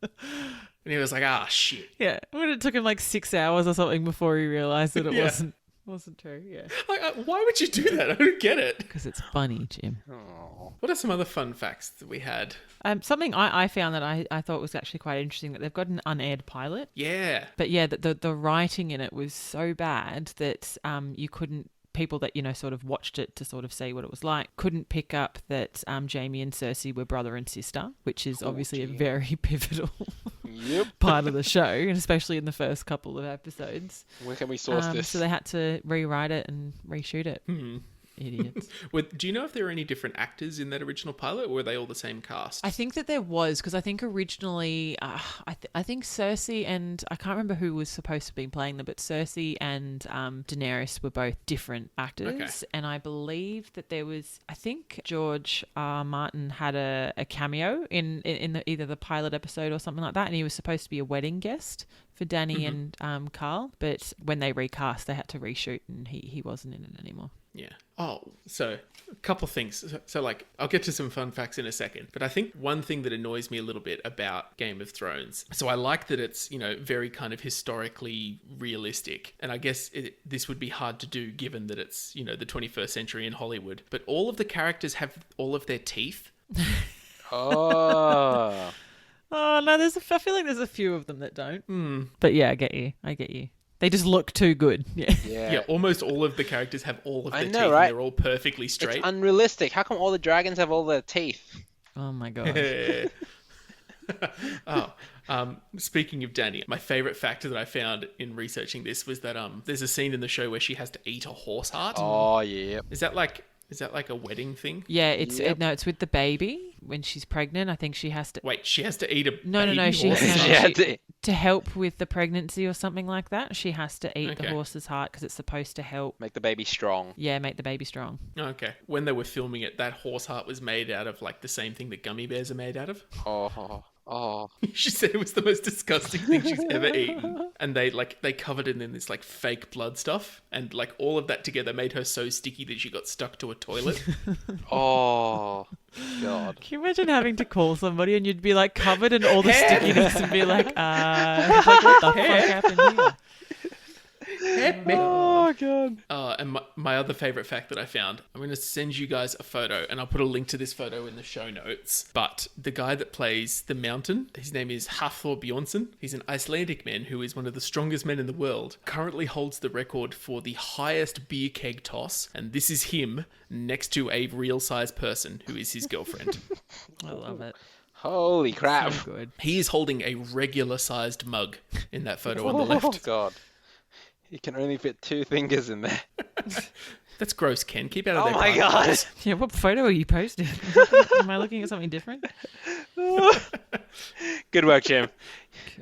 And he was like, shit. Yeah. When it took him like 6 hours or something before he realised that it wasn't true. Yeah. Like, why would you do that? I don't get it. Because it's funny, Jim. Oh. What are some other fun facts that we had? Something I found that I thought was actually quite interesting, that they've got an unaired pilot. Yeah. But yeah, the writing in it was so bad that you couldn't, people that, sort of watched it to sort of see what it was like, couldn't pick up that Jaime and Cersei were brother and sister, which is obviously a very pivotal part of the show, and especially in the first couple of episodes. Where can we source this? So they had to rewrite it and reshoot it. Idiots. Do you know if there were any different actors in that original pilot, or were they all the same cast? I think that there was, because I think originally, I think Cersei and, I can't remember who was supposed to be playing them, but Cersei and Daenerys were both different actors. Okay. And I believe that there was, I think George Martin had a cameo in either the pilot episode or something like that, and he was supposed to be a wedding guest for Dany and Carl, but when they recast, they had to reshoot, and he wasn't in it anymore. Yeah. Oh, so a couple things. So like, I'll get to some fun facts in a second, but I think one thing that annoys me a little bit about Game of Thrones, so I like that it's, very kind of historically realistic. And I guess this would be hard to do given that it's, the 21st century in Hollywood, but all of the characters have all of their teeth. Oh. Oh, no, I feel like there's a few of them that don't. But yeah, I get you. They just look too good. Yeah. Yeah, almost all of the characters have all of their teeth, right? and they're all perfectly straight. It's unrealistic. How come all the dragons have all their teeth? Oh my god. Oh, speaking of Danny, my favorite factor that I found in researching this was that there's a scene in the show where she has to eat a horse heart. Oh, yeah. Is that like a wedding thing? Yeah, it's Yep. no, it's with the baby when she's pregnant. I think she has to. Wait, she has to eat a No, baby she horse? has She had to- to help with the pregnancy or something like that. She has to eat the Okay. horse's heart because it's supposed to help. Make the baby strong. Yeah, make the baby strong. Okay. When they were filming it, that horse heart was made out of like the same thing that gummy bears are made out of. Oh. She said it was the most disgusting thing she's ever eaten. And they covered it in this like fake blood stuff. And like all of that together made her so sticky that she got stuck to a toilet. Oh. God. Can you imagine having to call somebody and you'd be like covered in all the stickiness and be like, like what the fuck happened here? Oh, God. And my other favorite fact that I found, I'm going to send you guys a photo and I'll put a link to this photo in the show notes. But the guy that plays the mountain, his name is Hafþór Björnsson. He's an Icelandic man who is one of the strongest men in the world. Currently holds the record for the highest beer keg toss. And this is him next to a real size person who is his girlfriend. I love it. Holy crap. So good. He is holding a regular sized mug in that photo on the Oh, left. God. You can only fit 2 fingers in there. That's gross, Ken. Keep out of Oh, their my private God. place. Yeah, what photo are you posting? Am I looking at something different? Good work, Jim.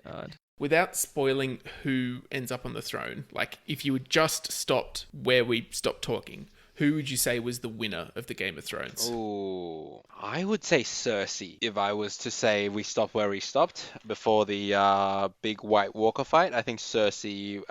God. Without spoiling who ends up on the throne, like if you had just stopped where we stopped talking, who would you say was the winner of the Game of Thrones? Ooh, I would say Cersei. If I was to say we stopped where we stopped before the big White Walker fight, I think Cersei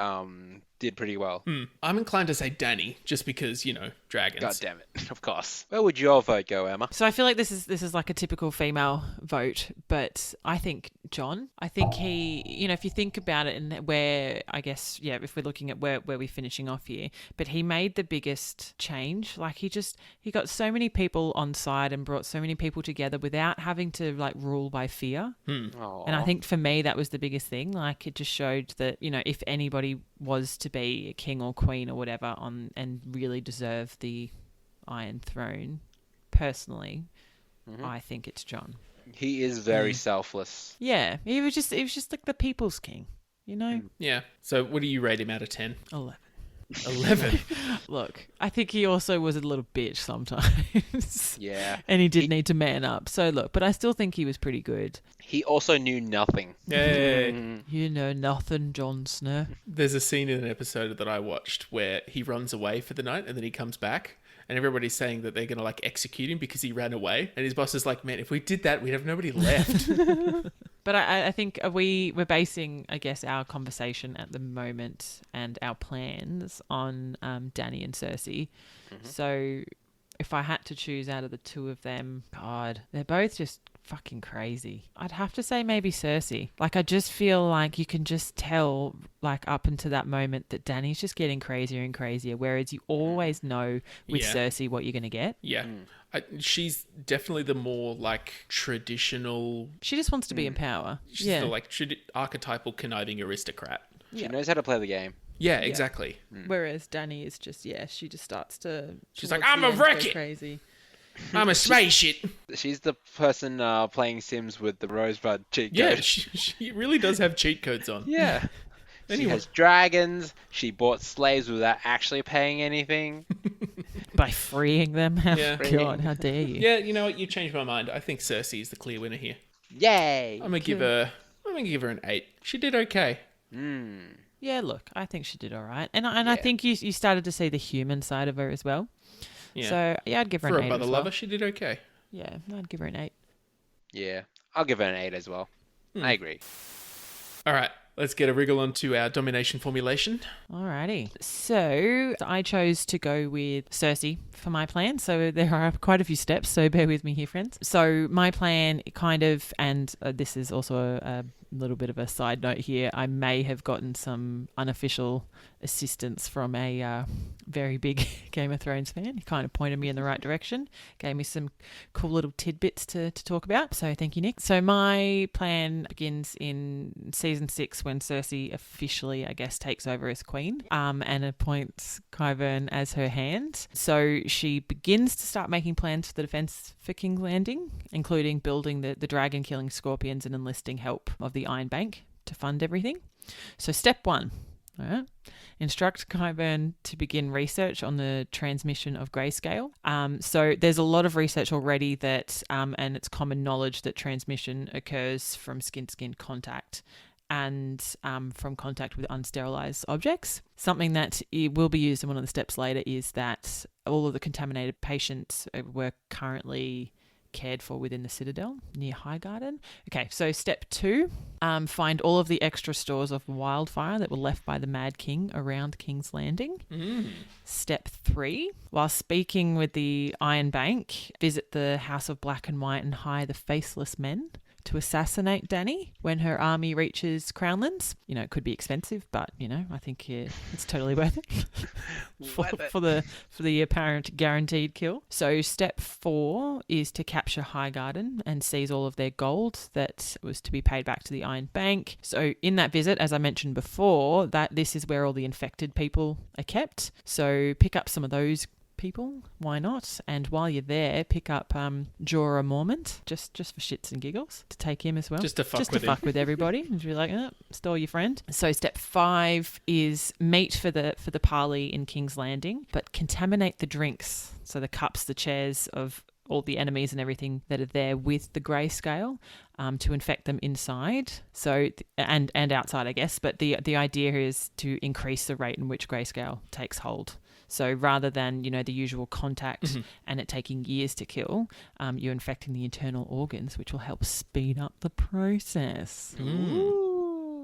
did pretty well. I'm inclined to say Dany, just because, dragons. God damn it! Of course. Where would your vote go, Emma? So I feel like this is like a typical female vote, but I think Jon. I think he, if you think about it, and where I guess, yeah, if we're looking at where we're finishing off here, but he made the biggest change. Like he got so many people on side and brought so many people together without having to like rule by fear. Aw. And I think for me that was the biggest thing. Like it just showed that if anybody was to be a king or queen or whatever and really deserve the Iron Throne, personally, I think it's Jon. He is very selfless. Yeah, he was just like the people's king, Yeah. So what do you rate him out of 10? 11. 11. Look, I think he also was a little bitch sometimes. Yeah. And he did need to man up. So look, but I still think he was pretty good. He also knew nothing. Yay. You know nothing, Jon Snow. There's a scene in an episode that I watched where he runs away for the night and then he comes back. And everybody's saying that they're going to execute him because he ran away. And his boss is like, man, if we did that, we'd have nobody left. But I think we're basing, I guess, our conversation at the moment and our plans on Dany and Cersei. So if I had to choose out of the two of them, God, they're both just fucking crazy. I'd have to say maybe Cersei. Like, I just feel like you can just tell, like, up until that moment that Dany's just getting crazier and crazier, whereas you always know with Yeah. Cersei what you're going to get. Yeah. She's definitely the more traditional, She just wants to be in power. she's the archetypal conniving aristocrat. She knows how to play the game. Yeah, exactly. Whereas Dany is just, she just starts to... She's like, towards I'm the a end, go wreck it. crazy. I'm a spaceship. She's the person playing Sims with the Rosebud cheat code. Yeah, she really does have cheat codes on. Yeah. She Anyway. has dragons. She bought slaves without actually paying anything. By freeing them. Yeah. God, how dare you? Yeah, you know what? You changed my mind. I think Cersei is the clear winner here. Yay! I'm gonna give her an 8. She did okay. Yeah, look, I think she did all right. And I think you started to see the human side of her as well. Yeah. So, yeah, I'd give her For an a 8 brother as well. lover, she did okay. Yeah, I'd give her an 8. Yeah, I'll give it an 8 as well. I agree. All right, let's get a wriggle onto our domination formulation. Alrighty. So I chose to go with Cersei for my plan. So there are quite a few steps. So bear with me here, friends. So my plan kind of, and this is also a little bit of a side note here, I may have gotten some unofficial assistance from a very big Game of Thrones fan. He kind of pointed me in the right direction, gave me some cool little tidbits to talk about. So thank you, Nick. So my plan begins in season 6 when Cersei officially, I guess, takes over as queen and appoints Qyburn as her hand. So she begins to start making plans for the defense for King's Landing, including building the dragon-killing scorpions and enlisting help of the Iron Bank to fund everything. So step 1. All right. Instruct Qyburn to begin research on the transmission of grayscale. So there's a lot of research already that, and it's common knowledge that transmission occurs from skin-to-skin contact and from contact with unsterilized objects. Something that it will be used in one of the steps later is that all of the contaminated patients were currently cared for within the Citadel near Highgarden. Okay, so step 2, find all of the extra stores of wildfire that were left by the Mad King around King's Landing. Step 3, while speaking with the Iron Bank, visit the House of Black and White and hire the Faceless Men to assassinate Dany when her army reaches Crownlands. You know, it could be expensive, but, you know, I think it's totally worth it for the apparent guaranteed kill. So step 4 is to capture Highgarden and seize all of their gold that was to be paid back to the Iron Bank. So in that visit, as I mentioned before, that this is where all the infected people are kept. So pick up some of those people, why not? And while you're there, pick up Jorah Mormont, just for shits and giggles, to take him as well. Just to fuck with everybody and be like, stole your friend. So step 5 is meet for the parley in King's Landing, but contaminate the drinks, so the cups, the chairs of all the enemies and everything that are there with the grayscale, to infect them inside. So and outside, I guess. But the idea is to increase the rate in which grayscale takes hold. So rather than, you know, the usual contact and it taking years to kill, you're infecting the internal organs, which will help speed up the process.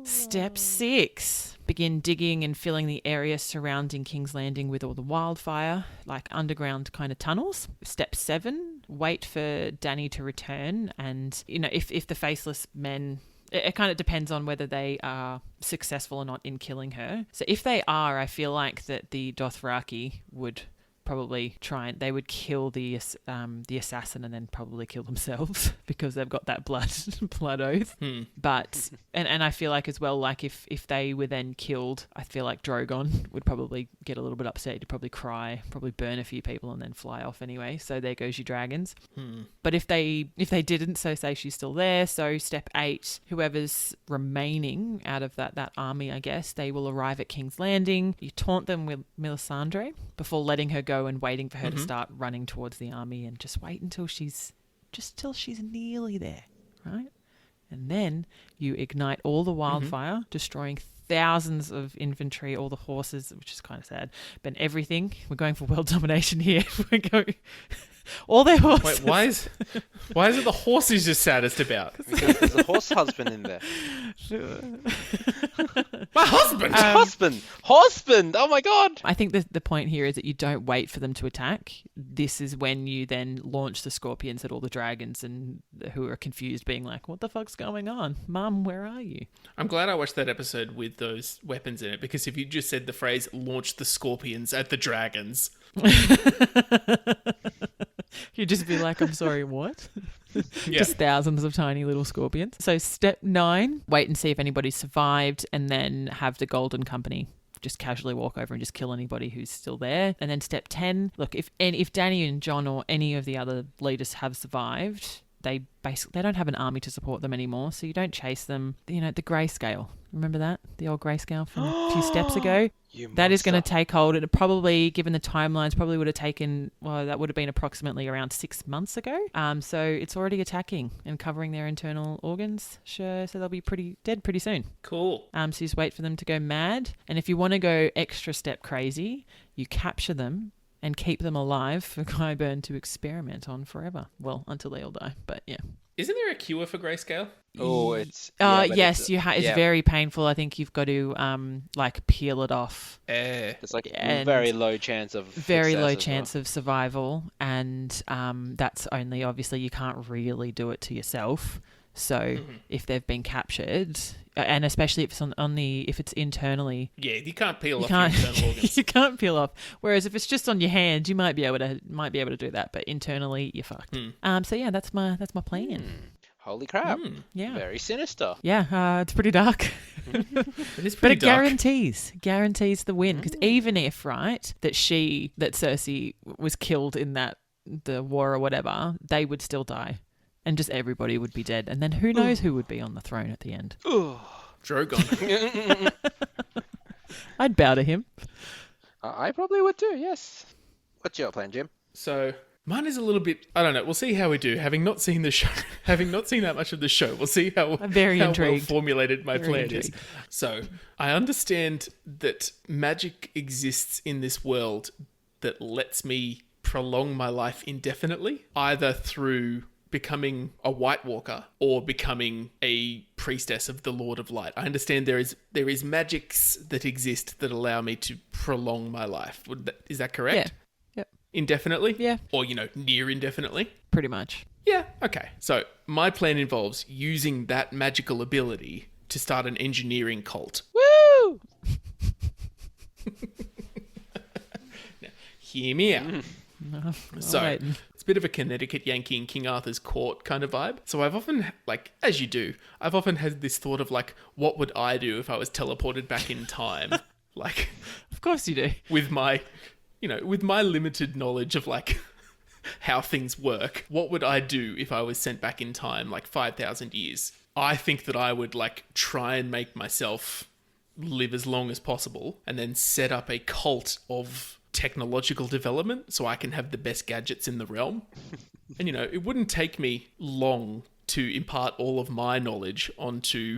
Step 6, begin digging and filling the area surrounding King's Landing with all the wildfire, like underground kind of tunnels. Step 7, wait for Dany to return. And, you know, if the Faceless Men... It kind of depends on whether they are successful or not in killing her. So if they are, I feel like that the Dothraki would probably they would kill the assassin and then probably kill themselves because they've got that blood oath. But and I feel like as well, like if they were then killed, I feel like Drogon would probably get a little bit upset. He'd probably cry, probably burn a few people and then fly off anyway. So there goes your dragons. But if they didn't, so say she's still there. So step 8, whoever's remaining out of that army, I guess, they will arrive at King's Landing. You taunt them with Melisandre before letting her go and waiting for her to start running towards the army, and just wait until she's nearly there, right? And then you ignite all the wildfire, destroying thousands of infantry, all the horses, which is kind of sad, but everything. We're going for world domination here. We're going all their horses. Wait, why is it the horses you're saddest about? Because there's a horse husband in there. My husband! Husband! Oh my god! I think the point here is that you don't wait for them to attack. This is when you then launch the scorpions at all the dragons and who are confused, being like, what the fuck's going on? Mum, where are you? I'm glad I watched that episode with those weapons in it, because if you just said the phrase, launch the scorpions at the dragons... You'd just be like, I'm sorry, what? Yeah. Just thousands of tiny little scorpions. So step 9, wait and see if anybody survived, and then have the Golden Company just casually walk over and just kill anybody who's still there. And then step 10, look, if Dany and Jon or any of the other leaders have survived, they don't have an army to support them anymore, so you don't chase them. You know, the grayscale. Remember that? The old grayscale from a few steps ago? That is going to take hold. It probably, given the timelines, probably would have taken, that would have been approximately around 6 months ago. So it's already attacking and covering their internal organs. Sure, so they'll be dead pretty soon. Cool. So you just wait for them to go mad. And if you want to go extra step crazy, you capture them and keep them alive for Qyburn to experiment on forever. Well, until they all die, but yeah. Isn't there a cure for grayscale? Oh, it's... yes, it's very painful. I think you've got to, peel it off. There's very low chance of of survival, and that's only, obviously, you can't really do it to yourself. So if they've been captured, and especially if it's if it's internally, Yeah, you can't peel off your internal organs. you can't peel off. Whereas if it's just on your hand, you might be able to do that, but internally you're fucked. So yeah, that's my plan. Holy crap. Yeah. Very sinister. Yeah, it's pretty dark. It is But pretty it dark. guarantees the win. Because even if, right, that Cersei was killed in the war or whatever, they would still die. And just everybody would be dead. And then who knows who would be on the throne at the end. Drogon. I'd bow to him. I probably would too, yes. What's your plan, Jim? So mine is a little bit, I don't know, we'll see how we do. Having not seen the show, having not seen that much of the show, we'll see how I'm very intrigued. well formulated my Very plan intrigued. is. So I understand that magic exists in this world that lets me prolong my life indefinitely, either through becoming a White Walker or becoming a priestess of the Lord of Light. I understand there is magics that exist that allow me to prolong my life. Is that correct? Yeah. Yep. Indefinitely? Yeah. Or, near indefinitely? Pretty much. Yeah, okay. So my plan involves using that magical ability to start an engineering cult. Woo! Now, hear me out. No, So, waiting. it's a bit of a Connecticut Yankee in King Arthur's court kind of vibe. So I've often, as you do, I've often had this thought of, what would I do if I was teleported back in time? Of course you do. With my, with my limited knowledge of, how things work, what would I do if I was sent back in time, 5,000 years? I think that I would, try and make myself live as long as possible and then set up a cult of technological development so I can have the best gadgets in the realm. And, it wouldn't take me long to impart all of my knowledge onto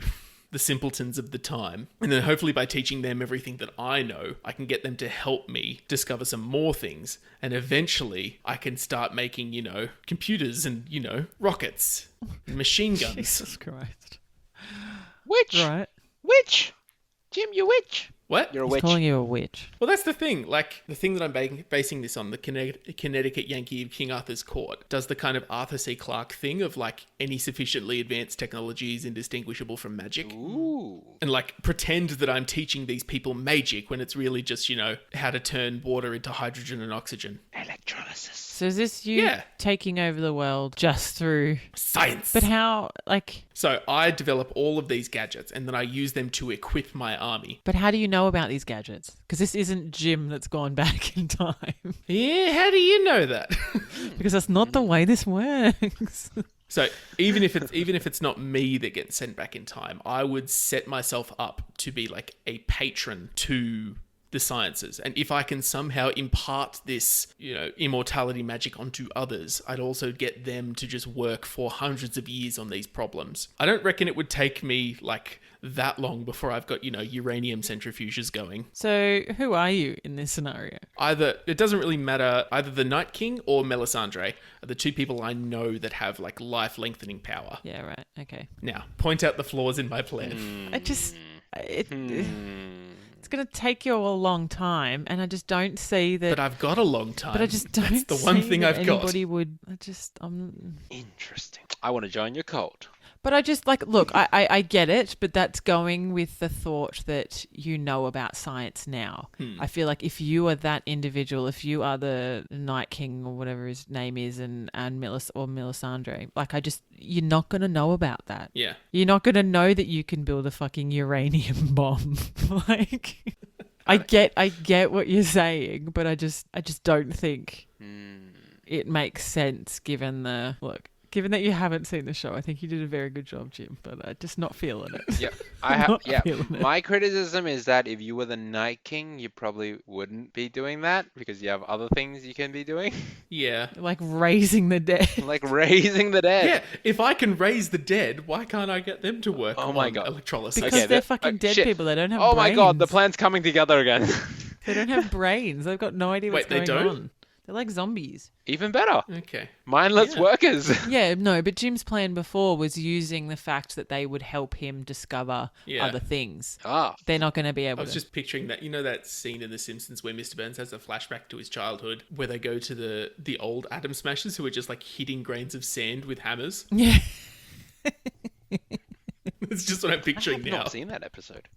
the simpletons of the time. And then hopefully by teaching them everything that I know, I can get them to help me discover some more things. And eventually I can start making, computers and, rockets and machine guns. Jesus Christ. Witch! Right. Witch! Jim, you witch! What? You're a He's witch. calling you a witch. Well, that's the thing. The thing that I'm basing this on, the Connecticut Yankee of King Arthur's court, does the kind of Arthur C. Clarke thing of, any sufficiently advanced technology is indistinguishable from magic. Ooh. And, pretend that I'm teaching these people magic when it's really just, how to turn water into hydrogen and oxygen. Electrolysis. So is this you taking over the world just through... Science! But how, So I develop all of these gadgets and then I use them to equip my army. But how do you know about these gadgets? Because this isn't Jim that's gone back in time. Yeah, how do you know that? Because that's not the way this works. So even if it's not me that gets sent back in time, I would set myself up to be a patron to the sciences. And if I can somehow impart this, immortality magic onto others, I'd also get them to just work for hundreds of years on these problems. I don't reckon it would take me that long before I've got, uranium centrifuges going. So who are you in this scenario? It doesn't really matter, either the Night King or Melisandre are the two people I know that have life-lengthening power. Yeah, right. Okay. Now, point out the flaws in my plan. It's going to take you a long time, and I just don't see that. But I've got a long time. But I just don't That's the one see thing that I've got. anybody would. Interesting. I want to join your cult. But I just look, I get it, but that's going with the thought that you know about science now. I feel like if you are that individual, if you are the Night King or whatever his name is, and Melisandre, you're not going to know about that. Yeah. You're not going to know that you can build a fucking uranium bomb. I get what you're saying, but I just don't think it makes sense given that you haven't seen the show. I think you did a very good job, Jim, but I'm just not feeling it. Yeah, I have. Not Yeah, feeling it. my criticism is that if you were the Night King, you probably wouldn't be doing that because you have other things you can be doing, Yeah. Like raising the dead. like raising the dead. Yeah, if I can raise the dead, why can't I get them to work Oh my on God. electrolysis? Because Okay, they're that- fucking dead shit. people. They don't have Oh brains. my god, the plan's coming together again. They don't have brains. They've got no idea what's Wait, they going don't? on. They're like zombies. Even better. Okay. Mindless Yeah. workers. Yeah, no, but Jim's plan before was using the fact that they would help him discover Yeah. other things. Ah. They're not going to be I able was to. just picturing that, that scene in The Simpsons where Mr. Burns has a flashback to his childhood where they go to the old Atom Smashers who are just hitting grains of sand with hammers. Yeah. It's just what I'm picturing I've now. not seen that episode.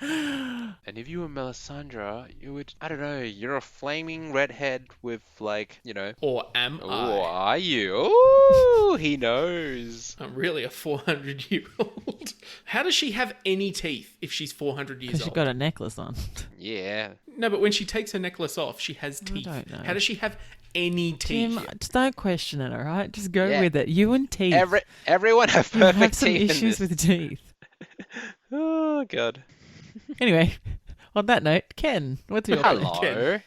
And if you were Melisandre, you would, I don't know, you're a flaming redhead with like, Or am oh, I? are you? Oh, he knows. I'm really a 400-year-old. How does she have any teeth if she's 400 years Because old? she got a necklace on. Yeah. No, but when she takes her necklace off, she has teeth. don't know. How does she have any teeth? Jim, just don't question it, all right? Just go Yeah. with it. You and teeth. Everyone have You have perfect some teeth in issues this. with teeth. Oh, God. Anyway, on that note, Ken, what's your Hello. Ken.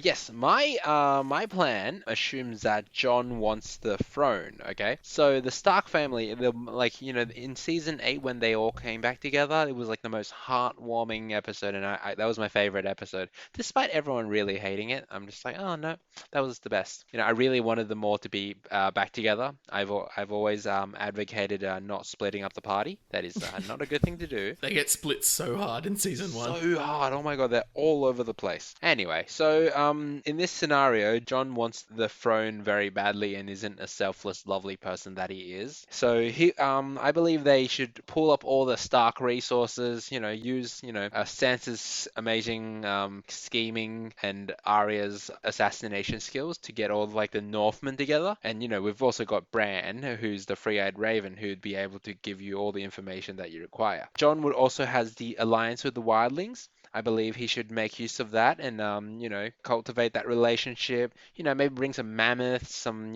Yes, my plan assumes that Jon wants the throne, okay? So the Stark family, in season 8 when they all came back together, it was like the most heartwarming episode, and I that was my favorite episode. Despite everyone really hating it, I'm just like, oh no, that was the best. I really wanted them all to be back together. I've always advocated not splitting up the party. That is not a good thing to do. They get split so hard in season 1. So hard. Oh my God, they're all over the place. Anyway, so in this scenario, Jon wants the throne very badly and isn't a selfless, lovely person that he is. So I believe they should pull up all the Stark resources, use, Sansa's amazing scheming and Arya's assassination skills to get all of, like, the Northmen together. And, we've also got Bran, who's the three-eyed raven, who'd be able to give you all the information that you require. Jon would also has the alliance with the wildlings. I believe he should make use of that and, cultivate that relationship. Maybe bring some mammoths, some,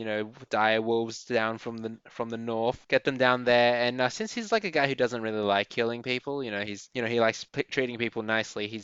dire wolves down from the north, get them down there. And since he's like a guy who doesn't really like killing people, he likes treating people nicely.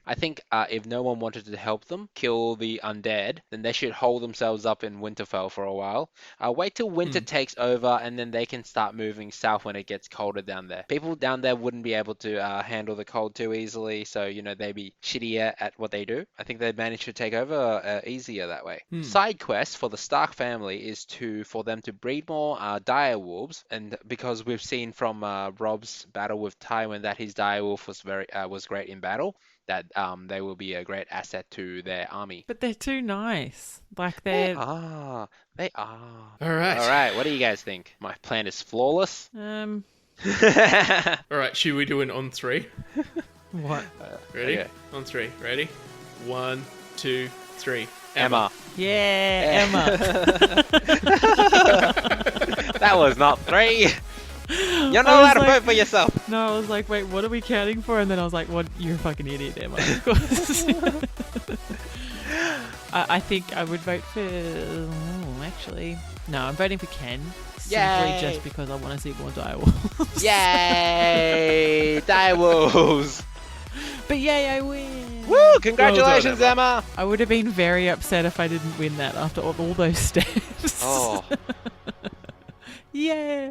I think if no one wanted to help them kill the undead, then they should hold themselves up in Winterfell for a while. Wait till winter takes over, and then they can start moving south when it gets colder down there. People down there wouldn't be able to handle the cold too easily, so they'd be shittier at what they do. I think they'd manage to take over easier that way. Side quest for the Stark family is for them to breed more dire wolves, and because we've seen from Rob's battle with Tywin that his dire wolf was great in battle, that they will be a great asset to their army. But they're too nice. Like They they're... are. All right. All right, what do you guys think? My plan is flawless. All right, should we do an on 3? What? Ready? Okay. On 3. Ready? 1, 2, 3. Emma. Yeah, Emma. That was not 3. You're not I was allowed to like- vote for yourself. No, I was like, wait, what are we counting for? And then I was like, what? You're a fucking idiot, Emma. Of course. I think I would vote for... actually... No, I'm voting for Ken. Simply Yay. just because I want to see more direwolves. Yay! Direwolves. But yay, I win! Woo! Congratulations, Well Emma. I would have been very upset if I didn't win that after all those steps. Oh. Yeah!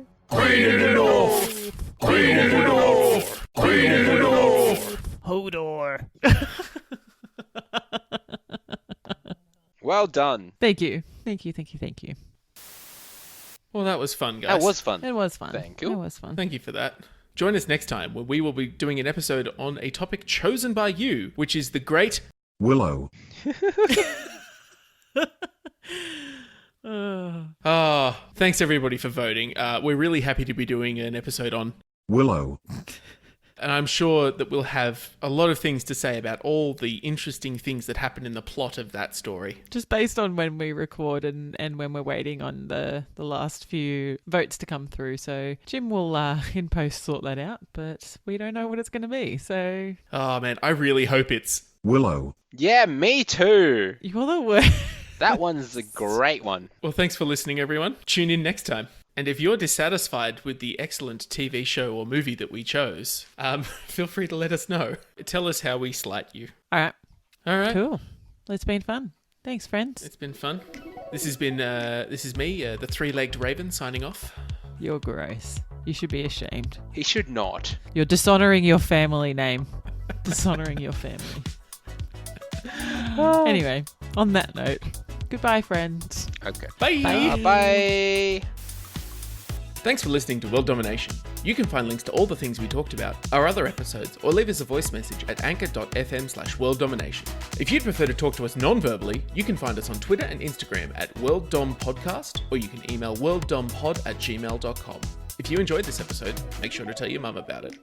Hodor! Well done. Thank you. Thank you. Well, that was fun, guys. That was fun. It was fun. Thank you. It was fun. Thank you for that. Join us next time when we will be doing an episode on a topic chosen by you, which is the great Willow. Thanks everybody for voting. We're really happy to be doing an episode on, Willow. and I'm sure that we'll have a lot of things to say about all the interesting things that happen in the plot of that story. Just based on when we record and when we're waiting on the last few votes to come through. So Jim will in post sort that out, but we don't know what it's going to be. So Oh man, I really hope it's Willow. Yeah, me too. you're the worst. That one's a great one. Well, thanks for listening, everyone. Tune in next time. And if you're dissatisfied with the excellent TV show or movie that we chose, feel free to let us know. Tell us how we slight you. All right. All right. Cool. It's been fun. Thanks, friends. It's been fun. This is me, the three-legged raven, signing off. You're gross. You should be ashamed. He should not. You're dishonoring your family name. Dishonoring your family. Anyway, on that note, goodbye, friends. Okay. Bye. Bye. Thanks for listening to World Domination. You can find links to all the things we talked about, our other episodes, or leave us a voice message at anchor.fm/worlddomination. If you'd prefer to talk to us non-verbally, you can find us on Twitter and Instagram at WorldDomPodcast, or you can email worlddompod@gmail.com. If you enjoyed this episode, make sure to tell your mum about it.